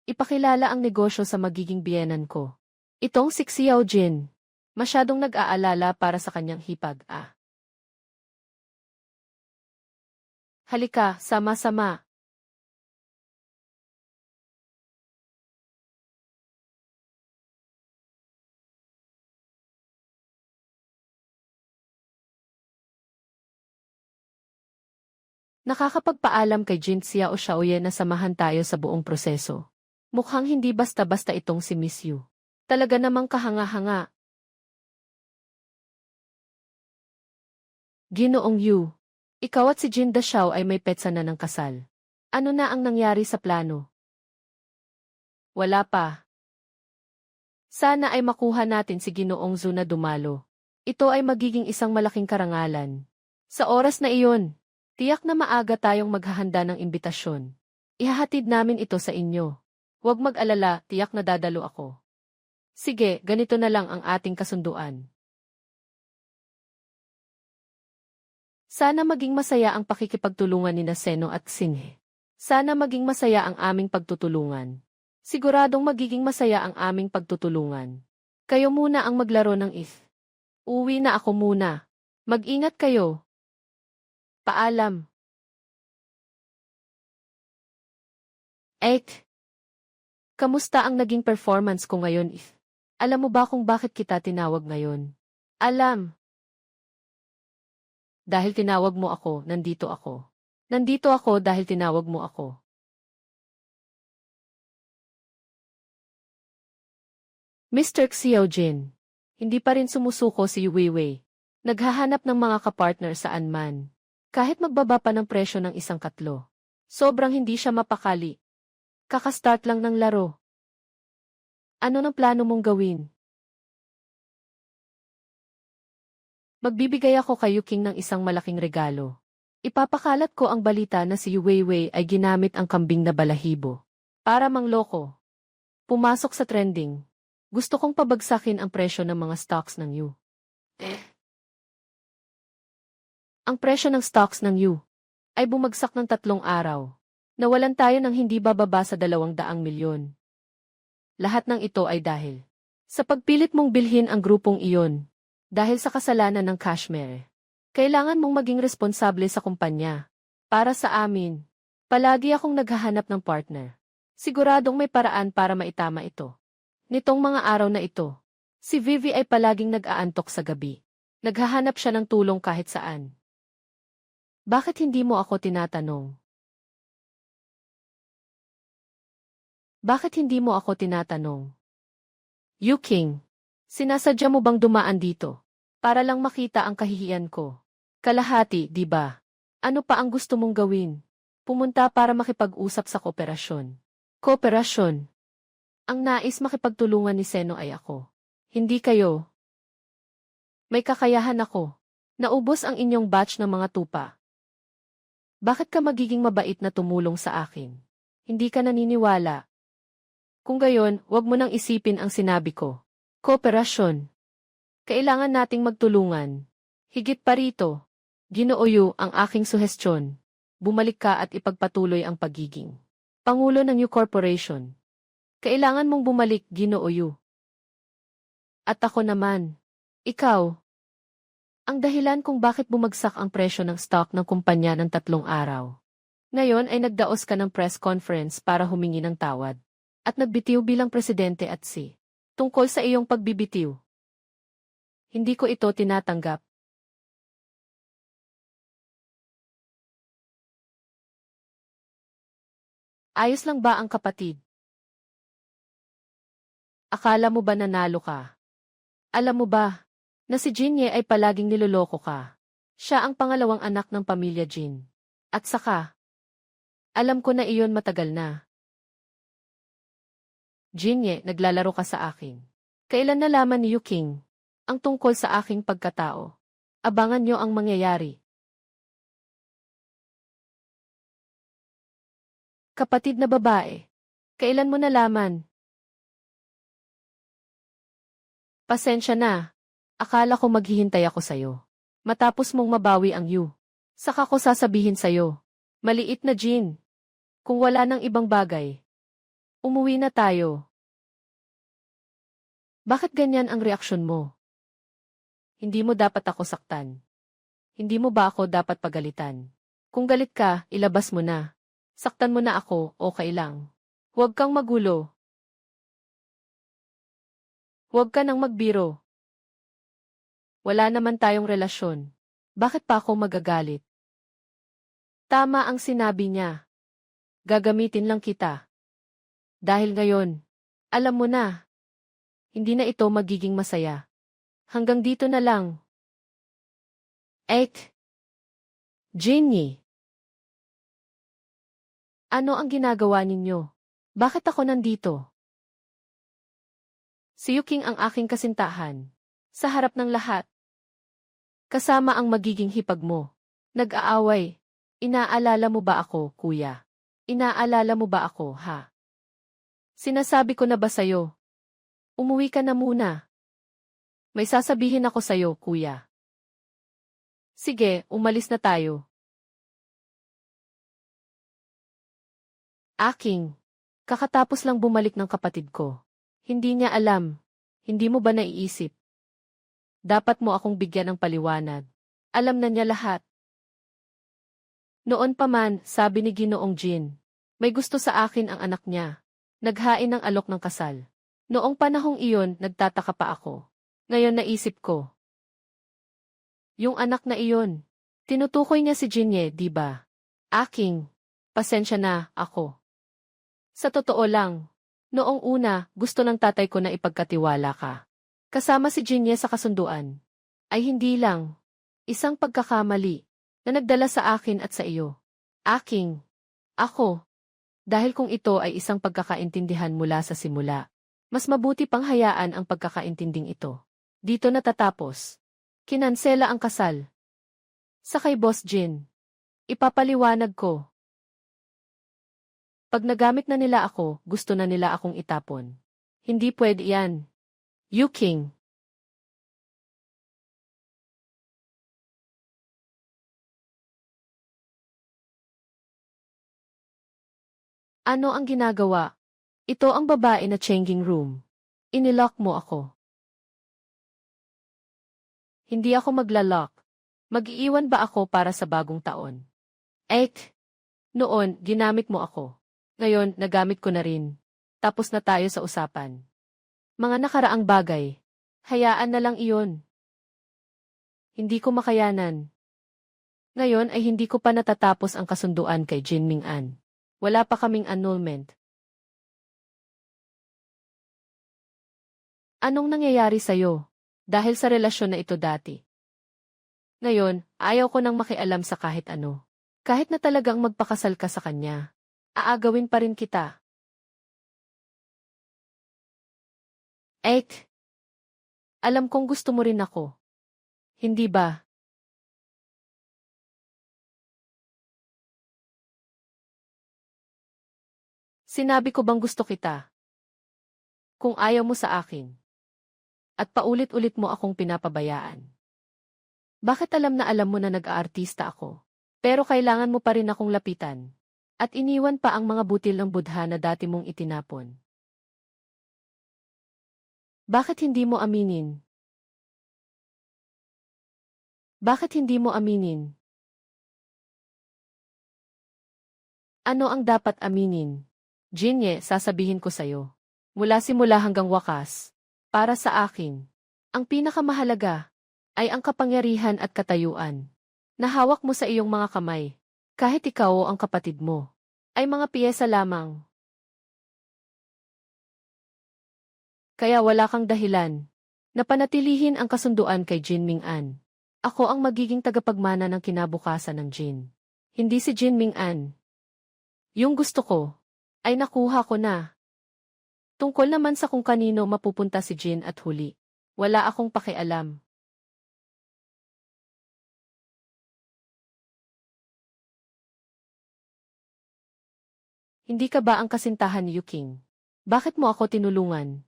Ipakilala ang negosyo sa magiging biyenan ko. Itong si Xiao Jin. Masyadong nag-aalala para sa kanyang hipag. Halika, sama-sama. Nakakapagpaalam kay Jin Xiao Xiaoye na samahan tayo sa buong proseso. Mukhang hindi basta-basta itong si Miss Yu. Talaga namang kahanga-hanga. Ginoong Yu, ikaw at si Jin Da Xiao ay may petsa na ng kasal. Ano na ang nangyari sa plano? Wala pa. Sana ay makuha natin si Ginoong Zhu na dumalo. Ito ay magiging isang malaking karangalan. Sa oras na iyon, tiyak na maaga tayong maghahanda ng imbitasyon. Ihahatid namin ito sa inyo. Huwag mag-alala, tiyak na dadalo ako. Sige, ganito na lang ang ating kasunduan. Sana maging masaya ang pakikipagtulungan ni Seno at Sinhe. Sana maging masaya ang aming pagtutulungan. Siguradong magiging masaya ang aming pagtutulungan. Kayo muna ang maglaro ng if. Uwi na ako muna. Mag-ingat kayo. Paalam. Kamusta ang naging performance ko ngayon if? Alam mo ba kung bakit kita tinawag ngayon? Alam. Dahil tinawag mo ako, nandito ako. Nandito ako dahil tinawag mo ako. Mr. Xiao Jin. Hindi pa rin sumusuko si Yu Weiwei. Naghahanap ng mga kapartner saan man. Kahit magbaba pa ng presyo ng isang katlo. Sobrang hindi siya mapakali. Kakastart lang ng laro. Ano ng plano mong gawin? Magbibigay ako kay Yu King ng isang malaking regalo. Ipapakalat ko ang balita na si Yu Weiwei ay ginamit ang kambing na balahibo. Para mangloko. Pumasok sa trending. Gusto kong pabagsakin ang presyo ng mga stocks ng Yu. Ang presyo ng stocks ng Yu ay bumagsak ng 3 araw. Nawalan tayo ng hindi bababa sa 200 milyon. Lahat ng ito ay dahil sa pagpilit mong bilhin ang grupong iyon. Dahil sa kasalanan ng Kashmir. Kailangan mong maging responsable sa kumpanya. Para sa amin, palagi akong naghahanap ng partner. Siguradong may paraan para maitama ito. Nitong mga araw na ito, si Vivi ay palaging nag-aantok sa gabi. Naghahanap siya ng tulong kahit saan. Bakit hindi mo ako tinatanong? Bakit hindi mo ako tinatanong? Yu King, sinasadya mo bang dumaan dito? Para lang makita ang kahihiyan ko. Kalahati, di ba? Ano pa ang gusto mong gawin? Pumunta para makipag-usap sa kooperasyon. Kooperasyon? Ang nais makipagtulungan ni Seno ay ako. Hindi kayo. May kakayahan ako. Naubos ang inyong batch ng mga tupa. Bakit ka magiging mabait na tumulong sa akin? Hindi ka naniniwala. Kung gayon, wag mo nang isipin ang sinabi ko. Kooperasyon. Kailangan nating magtulungan. Higit pa rito, Ginoo Yu ang aking suhestyon. Bumalik ka at ipagpatuloy ang pagiging Pangulo ng Yu Corporation. Kailangan mong bumalik, Ginoo Yu. At ako naman. Ikaw. Ang dahilan kung bakit bumagsak ang presyo ng stock ng kumpanya ng 3 araw. Ngayon ay nagdaos ka ng press conference para humingi ng tawad. At nagbitiw bilang presidente at tungkol sa iyong pagbibitiw. Hindi ko ito tinatanggap. Ayos lang ba ang kapatid? Akala mo ba nanalo ka? Alam mo ba, na si Jinye ay palaging niloloko ka. Siya ang pangalawang anak ng pamilya Jin. At saka, alam ko na iyon matagal na. Jinye, naglalaro ka sa akin. Kailan nalaman ni Yuking ang tungkol sa aking pagkatao? Abangan niyo ang mangyayari. Kapatid na babae, kailan mo nalaman? Pasensya na. Akala ko maghihintay ako sa'yo. Matapos mong mabawi ang Yu. Saka ko sasabihin sa'yo. Maliit na Jin. Kung wala nang ibang bagay. Umuwi na tayo. Bakit ganyan ang reaksyon mo? Hindi mo dapat ako saktan. Hindi mo ba ako dapat pagalitan? Kung galit ka, ilabas mo na. Saktan mo na ako, okay lang. Huwag kang magulo. Huwag ka nang magbiro. Wala naman tayong relasyon. Bakit pa ako magagalit? Tama ang sinabi niya. Gagamitin lang kita. Dahil ngayon, alam mo na. Hindi na ito magiging masaya. Hanggang dito na lang. Jinny. Ano ang ginagawa ninyo? Bakit ako nandito? Si Yuking ang aking kasintahan. Sa harap ng lahat. Kasama ang magiging hipag mo. Nag-aaway. Inaalala mo ba ako, kuya? Inaalala mo ba ako, ha? Sinasabi ko na ba sa'yo? Umuwi ka na muna. May sasabihin ako sa'yo, kuya. Sige, umalis na tayo. Kakatapos lang bumalik ng kapatid ko. Hindi niya alam. Hindi mo ba naiisip? Dapat mo akong bigyan ng paliwanag. Alam na niya lahat. Noon pa man, sabi ni Ginoong Jin, may gusto sa akin ang anak niya. Naghain ng alok ng kasal. Noong panahong iyon, nagtataka pa ako. Ngayon naisip ko. Yung anak na iyon, tinutukoy niya si Jinye, di ba? Pasensya na, ako. Sa totoo lang, noong una, gusto ng tatay ko na ipagkatiwala ka. Kasama si Jinye sa kasunduan. Ay hindi lang. Isang pagkakamali na nagdala sa akin at sa iyo. Ako. Dahil kung ito ay isang pagkakaintindihan mula sa simula, mas mabuti pang hayaan ang pagkakaintinding ito. Dito natatapos. Kinansela ang kasal. Sa kay Boss Jin. Ipapaliwanag ko. Pag nagamit na nila ako, gusto na nila akong itapon. Hindi pwede yan. Yuking. Ano ang ginagawa? Ito ang babae na changing room. Inilock mo ako. Hindi ako maglalak. Mag-iiwan ba ako para sa bagong taon? Noon, ginamit mo ako. Ngayon, nagamit ko na rin. Tapos na tayo sa usapan. Mga nakaraang bagay. Hayaan na lang iyon. Hindi ko makayanan. Ngayon ay hindi ko pa natatapos ang kasunduan kay Jin Ming-an. Wala pa kaming annulment. Anong nangyayari sa'yo? Dahil sa relasyon na ito dati. Ngayon, ayaw ko nang makialam sa kahit ano. Kahit na talagang magpakasal ka sa kanya, aagawin pa rin kita. Alam kong gusto mo rin ako. Hindi ba? Sinabi ko bang gusto kita? Kung ayaw mo sa akin. At paulit-ulit mo akong pinapabayaan. Bakit alam mo na nag-aartista ako? Pero kailangan mo pa rin akong lapitan. At iniwan pa ang mga butil ng budha na dati mong itinapon. Bakit hindi mo aminin? Bakit hindi mo aminin? Ano ang dapat aminin? Jinye, sasabihin ko sa'yo. Mula simula hanggang wakas. Para sa akin, ang pinakamahalaga ay ang kapangyarihan at katayuan na hawak mo sa iyong mga kamay, kahit ikaw o ang kapatid mo, ay mga piyesa lamang. Kaya wala kang dahilan na panatilihin ang kasunduan kay Jin Ming-an. Ako ang magiging tagapagmana ng kinabukasan ng Jin. Hindi si Jin Ming-an. Yung gusto ko ay nakuha ko na. Tungkol naman sa kung kanino mapupunta si Jin at huli. Wala akong pakialam. Hindi ka ba ang kasintahan ni Yuking? Bakit mo ako tinulungan?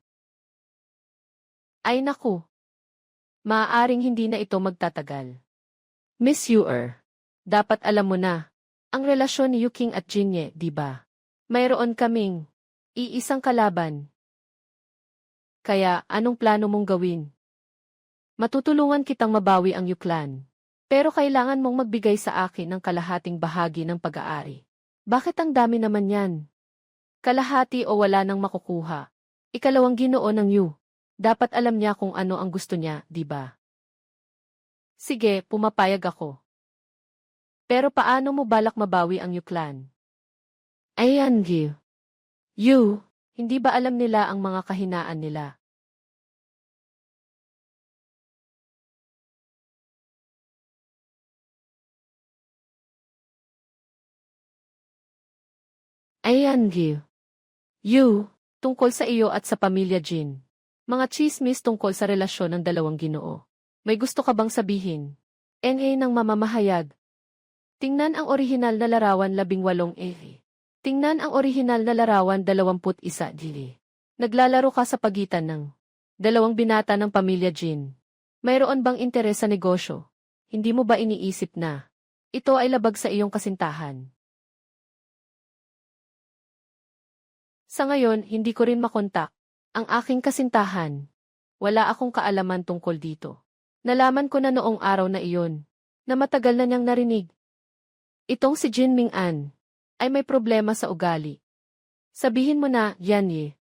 Ay naku. Maaaring hindi na ito magtatagal. Miss Yuer, dapat alam mo na, ang relasyon ni Yuking at Jinye, di ba? Mayroon kaming iisang kalaban. Kaya, anong plano mong gawin? Matutulungan kitang mabawi ang Yuklan. Pero kailangan mong magbigay sa akin ng kalahating bahagi ng pag-aari. Bakit ang dami naman yan? Kalahati o wala nang makukuha. Ikalawang ginoo ng Yu. Dapat alam niya kung ano ang gusto niya, di ba? Sige, pumapayag ako. Pero paano mo balak mabawi ang Yuklan? Ayan, Yu. Yu, hindi ba alam nila ang mga kahinaan nila? Ayan, Yu. Yu, tungkol sa iyo at sa pamilya Jin. Mga chismis tungkol sa relasyon ng dalawang ginoo. May gusto ka bang sabihin? NA ng mamamahayag. Tingnan ang orihinal na larawan 18 Tingnan ang orihinal na larawan 21 Gili. Naglalaro ka sa pagitan ng dalawang binata ng pamilya Jin. Mayroon bang interes sa negosyo? Hindi mo ba iniisip na ito ay labag sa iyong kasintahan? Sa ngayon, hindi ko rin makontak ang aking kasintahan. Wala akong kaalaman tungkol dito. Nalaman ko na noong araw na iyon, na matagal na niyang narinig. Itong si Jin Ming-an ay may problema sa ugali. Sabihin mo na, Yan-ye.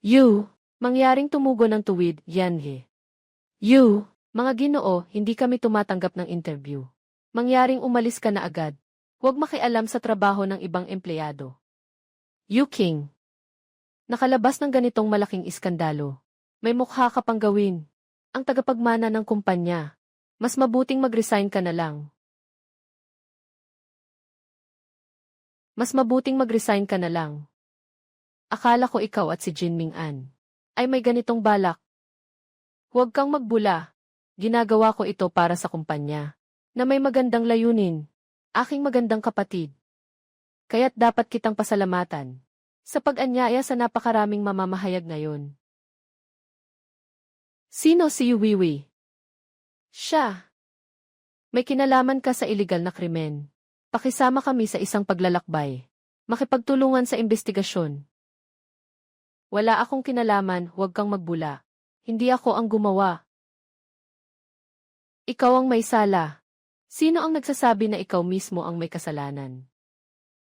Yu, mangyaring tumugon ng tuwid, Yan-ye. Yu, mga ginoo, hindi kami tumatanggap ng interview. Mangyaring umalis ka na agad. Huwag makialam sa trabaho ng ibang empleyado. Yu King. Nakalabas ng ganitong malaking iskandalo. May mukha ka pang gawin. Ang tagapagmana ng kumpanya. Mas mabuting mag-resign ka na lang. Akala ko ikaw at si Jin Ming-an ay may ganitong balak. Huwag kang magbula. Ginagawa ko ito para sa kumpanya na may magandang layunin. Aking magandang kapatid. Kaya't dapat kitang pasalamatan sa pag-anyaya sa napakaraming mamamahayag ngayon. Sino si Yu Wiwi? Siya. May kinalaman ka sa iligal na krimen. Pakisama kami sa isang paglalakbay. Makipagtulungan sa investigasyon. Wala akong kinalaman, huwag kang magbula. Hindi ako ang gumawa. Ikaw ang may sala. Sino ang nagsasabi na ikaw mismo ang may kasalanan?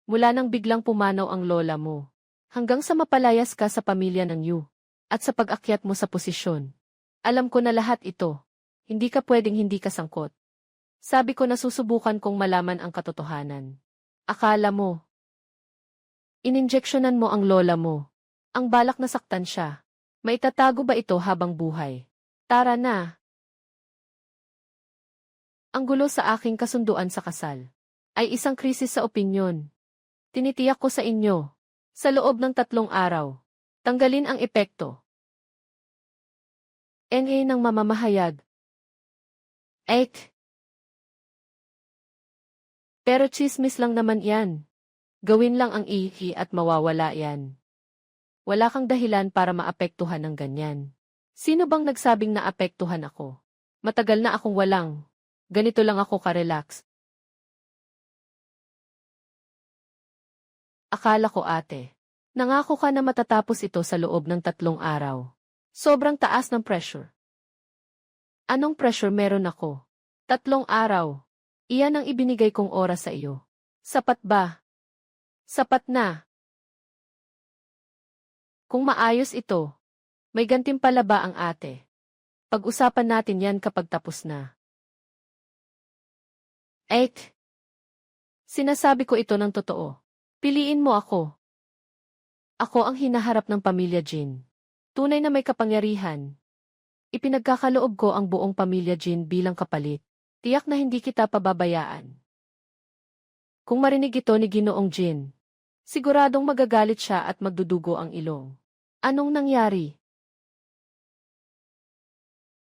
Mula nang biglang pumanaw ang lola mo, hanggang sa mapalayas ka sa pamilya ng Yu, at sa pag-akyat mo sa posisyon. Alam ko na lahat ito. Hindi ka pwedeng hindi kasangkot. Sabi ko na susubukan kong malaman ang katotohanan. Akala mo, ininjeksyonan mo ang lola mo. Ang balak na saktan siya. Maitatago ba ito habang buhay? Tara na. Ang gulo sa aking kasunduan sa kasal ay isang krisis sa opinyon. Tinitiyak ko sa inyo, sa loob ng 3 araw, tanggalin ang epekto. NA ng mamamahayag. Ek. Pero chismis lang naman yan. Gawin lang ang ihi at mawawala yan. Wala kang dahilan para maapektuhan ng ganyan. Sino bang nagsabing naapektuhan ako? Matagal na akong walang. Ganito lang ako ka-relax. Akala ko ate. Nangako ka na matatapos ito sa loob ng 3 araw. Sobrang taas ng pressure. Anong pressure meron ako? 3 araw. Iyan ang ibinigay kong oras sa iyo. Sapat ba? Sapat na. Kung maayos ito, may gantimpala ba ang ate? Pag-usapan natin yan kapag tapos na. Ek. Sinasabi ko ito ng totoo. Piliin mo ako. Ako ang hinaharap ng pamilya Jin. Tunay na may kapangyarihan. Ipinagkakaloob ko ang buong pamilya Jin bilang kapalit. Tiyak na hindi kita pababayaan. Kung marinig ito ni Ginoong Jin, siguradong magagalit siya at magdudugo ang ilong. Anong nangyari?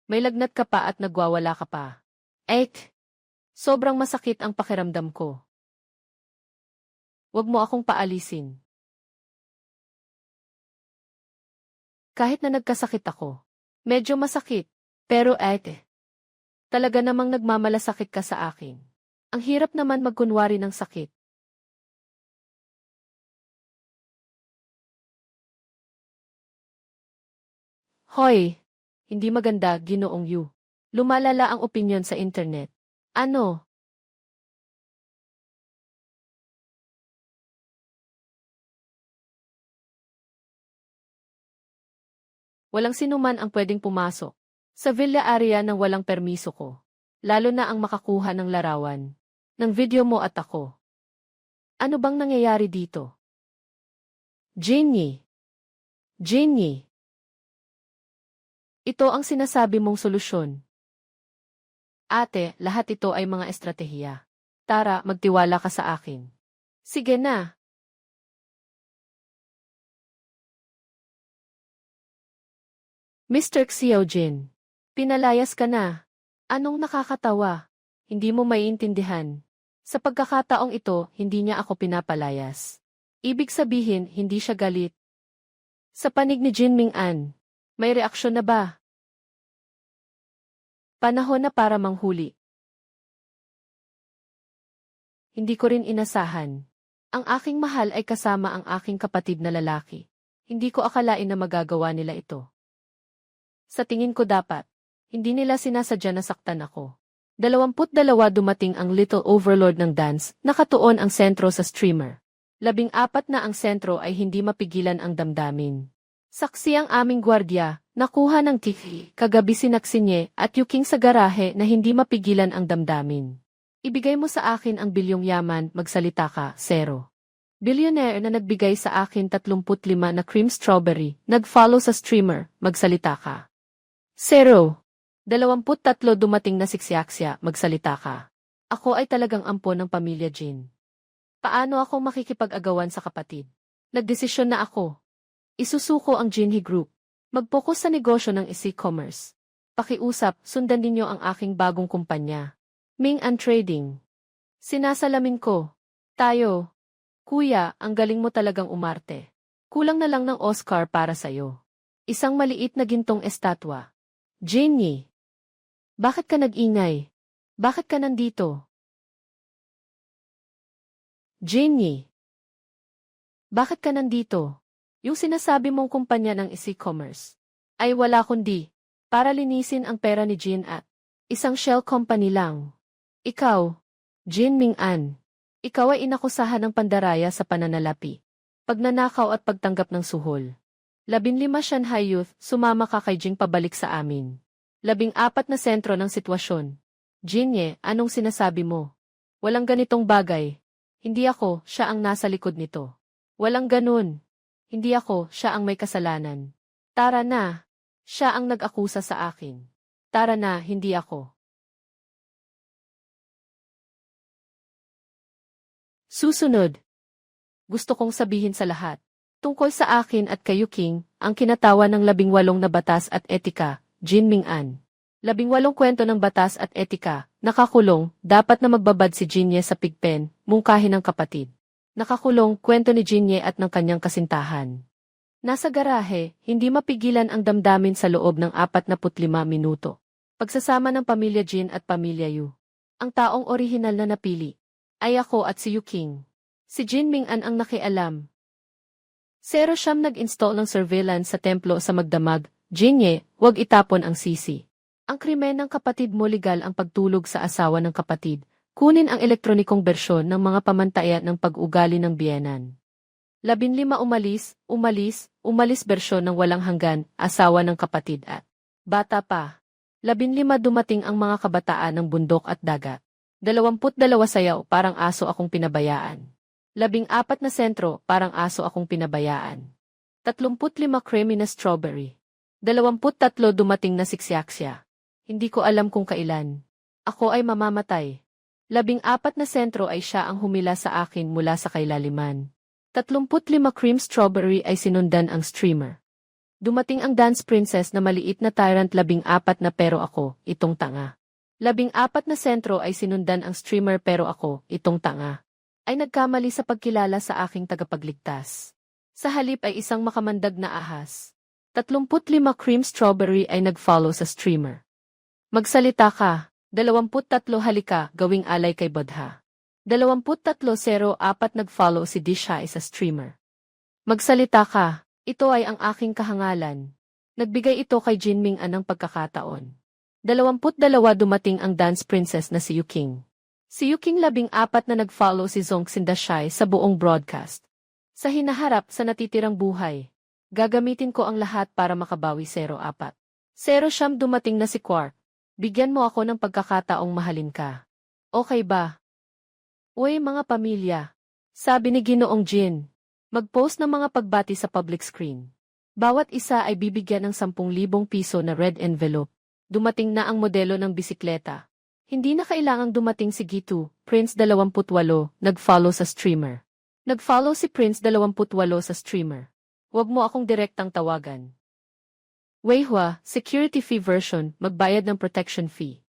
May lagnat ka pa at nagwawala ka pa. Sobrang masakit ang pakiramdam ko. Huwag mo akong paalisin. Kahit na nagkasakit ako. Medyo masakit. Pero talaga namang nagmamalasakit ka sa akin. Ang hirap naman magkunwari ng sakit. Hoy! Hindi maganda, Ginoong Yu. Lumalala ang opinyon sa internet. Ano? Walang sinuman ang pwedeng pumasok sa villa area nang walang permiso ko. Lalo na ang makakuha ng larawan ng video mo at ako. Ano bang nangyayari dito? Jinny! Jinny! Ito ang sinasabi mong solusyon. Ate, lahat ito ay mga estratehiya. Tara, magtiwala ka sa akin. Sige na. Mr. Xiaojin, pinalayas ka na. Anong nakakatawa? Hindi mo maiintindihan. Sa pagkakataong ito, hindi niya ako pinapalayas. Ibig sabihin, hindi siya galit. Sa panig ni Jin Ming-an, may reaksyon na ba? Panahon na para manghuli. Hindi ko rin inasahan. Ang aking mahal ay kasama ang aking kapatid na lalaki. Hindi ko akalain na magagawa nila ito. Sa tingin ko dapat, hindi nila sinasadya na saktan ako. 22 dumating ang Little Overlord ng dance, nakatuon ang sentro sa streamer. 14 na ang sentro ay hindi mapigilan ang damdamin. Saksi ang aming gwardya, nakuha ng TV, kagabi si Naksinye at Yuking sa garahe na hindi mapigilan ang damdamin. Ibigay mo sa akin ang bilyong yaman, magsalita ka, Zero. Billionaire na nagbigay sa akin 35 na cream strawberry, nag-follow sa streamer, magsalita ka. Zero. 23 dumating na siksyaksya, magsalita ka. Ako ay talagang ampon ng pamilya Jin. Paano ako makikipag-agawan sa kapatid? Nagdesisyon na ako. Isusuko ang Jinhee Group. Mag-focus sa negosyo ng e-commerce. Pakiusap, sundan ninyo ang aking bagong kumpanya. Ming-an Trading. Sinasalamin ko. Tayo. Kuya, ang galing mo talagang umarte. Kulang na lang ng Oscar para sa'yo. Isang maliit na gintong estatwa. Jinhee. Bakit ka nag-ingay? Bakit ka nandito? Jinhee. Bakit ka nandito? Yung sinasabi mong kumpanya ng e-commerce ay wala kundi para linisin ang pera ni Jin at isang shell company lang. Ikaw, Jin Ming-an. Ikaw ay inakusahan ng pandaraya sa pananalapi, pagnanakaw at pagtanggap ng suhol. 15 Shanghai Youth, sumama ka kay Jing pabalik sa amin. 14 na sentro ng sitwasyon. Jinhee, anong sinasabi mo? Walang ganitong bagay. Hindi ako, siya ang nasa likod nito. Walang ganun. Hindi ako, siya ang may kasalanan. Tara na. Siya ang nag-akusa sa akin. Tara na, hindi ako. Susunod. Gusto kong sabihin sa lahat. Tungkol sa akin at kay Yuking, ang kinatawa ng 18 na batas at etika, Jin Ming-an. 18 kwento ng batas at etika, nakakulong, dapat na magbabad si Jinhee sa pigpen, mungkahi ng kapatid. Nakakulong, kwento ni Jinhee at ng kanyang kasintahan. Nasa garahe, hindi mapigilan ang damdamin sa loob ng 45 minuto. Pagsasama ng pamilya Jin at pamilya Yu. Ang taong orihinal na napili ay ako at si Yuking. Si Jin Ming-an ang nakialam. Zero siyam nag-install ng surveillance sa templo sa magdamag. Jinhee, huwag itapon ang sisi. Ang krimen ng kapatid mo legal ang pagtulog sa asawa ng kapatid. Kunin ang elektronikong bersyon ng mga pamantayan ng pag-ugali ng biyenan. 15 umalis bersyon ng walang hanggan, asawa ng kapatid at bata pa. 15 dumating ang mga kabataan ng bundok at dagat. 22 sayaw, parang aso akong pinabayaan. 14 na sentro, parang aso akong pinabayaan. 35 creamy na strawberry. 23 dumating na siksyaksya. Hindi ko alam kung kailan. Ako ay mamamatay. 14 na sentro ay siya ang humila sa akin mula sa kailaliman. 35 cream strawberry ay sinundan ang streamer. Dumating ang dance princess na maliit na tyrant 14 na pero ako, itong tanga. 14 na sentro ay sinundan ang streamer pero ako, itong tanga. Ay nagkamali sa pagkilala sa aking tagapagligtas. Sa halip ay isang makamandag na ahas. 35 cream strawberry ay nag-follow sa streamer. Magsalita ka, 23 halika, gawing alay kay Bodha. 23-04 nag-follow si Disha sa streamer. Magsalita ka, ito ay ang aking kahangalan. Nagbigay ito kay Jinming anang pagkakataon. 22 dumating ang dance princess na si Yuking. Si Yuking 14 na nag-follow si Zong Sindashai sa buong broadcast. Sa hinaharap sa natitirang buhay, gagamitin ko ang lahat para makabawi 04. 05 dumating na si Quark. Bigyan mo ako ng pagkakataong mahalin ka. Okay ba? Uy mga pamilya, sabi ni Ginoong Jin, mag-post ng mga pagbati sa public screen. Bawat isa ay bibigyan ng 10,000 piso na red envelope. Dumating na ang modelo ng bisikleta. Hindi na kailangang dumating si Gitu, Prince 28, nag-follow sa streamer. Nag-follow si Prince 28 sa streamer. Huwag mo akong direktang tawagan. Weihua, security fee version, magbayad ng protection fee.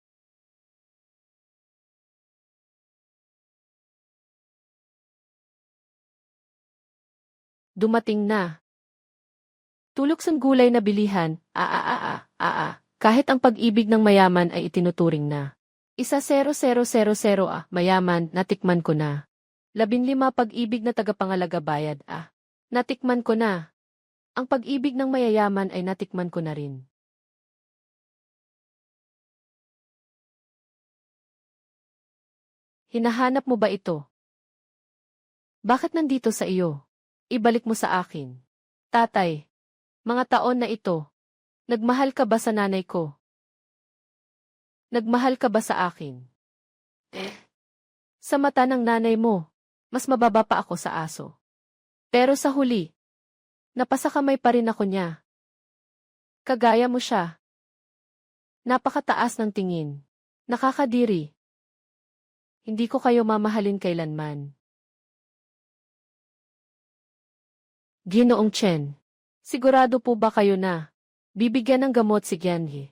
Dumating na. Tulok gulay na bilihan, kahit ang pag-ibig ng mayaman ay itinuturing na. 10,000 mayaman, natikman ko na. 15 pag-ibig na tagapangalaga bayad, natikman ko na. Ang pag-ibig ng mayayaman ay natikman ko na rin. Hinahanap mo ba ito? Bakit nandito sa iyo? Ibalik mo sa akin. Tatay, mga taon na ito, nagmahal ka ba sa nanay ko? Nagmahal ka ba sa akin? Sa mata ng nanay mo, mas mababa pa ako sa aso. Pero sa huli, napasakamay pa rin ako niya. Kagaya mo siya. Napakataas ng tingin. Nakakadiri. Hindi ko kayo mamahalin kailanman. Ginoong Chen, sigurado po ba kayo na bibigyan ng gamot si Gyanhe?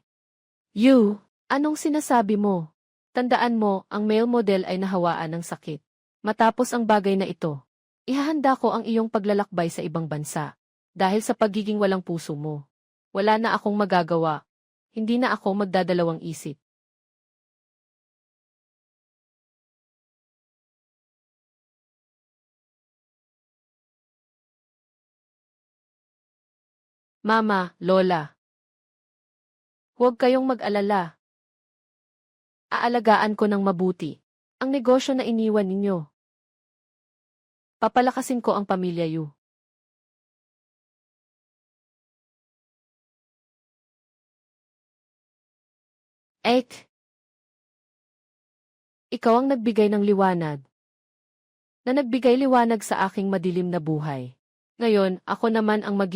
You, anong sinasabi mo? Tandaan mo, ang male model ay nahawaan ng sakit. Matapos ang bagay na ito, ihahanda ko ang iyong paglalakbay sa ibang bansa. Dahil sa pagiging walang puso mo. Wala na akong magagawa. Hindi na ako magdadalawang isip. Mama, Lola. Huwag kayong mag-alala. Aalagaan ko ng mabuti ang negosyo na iniwan ninyo. Papalakasin ko ang pamilya Yu. Ek. Ikaw ang nagbigay ng liwanag. Na nagbigay liwanag sa aking madilim na buhay. Ngayon, ako naman ang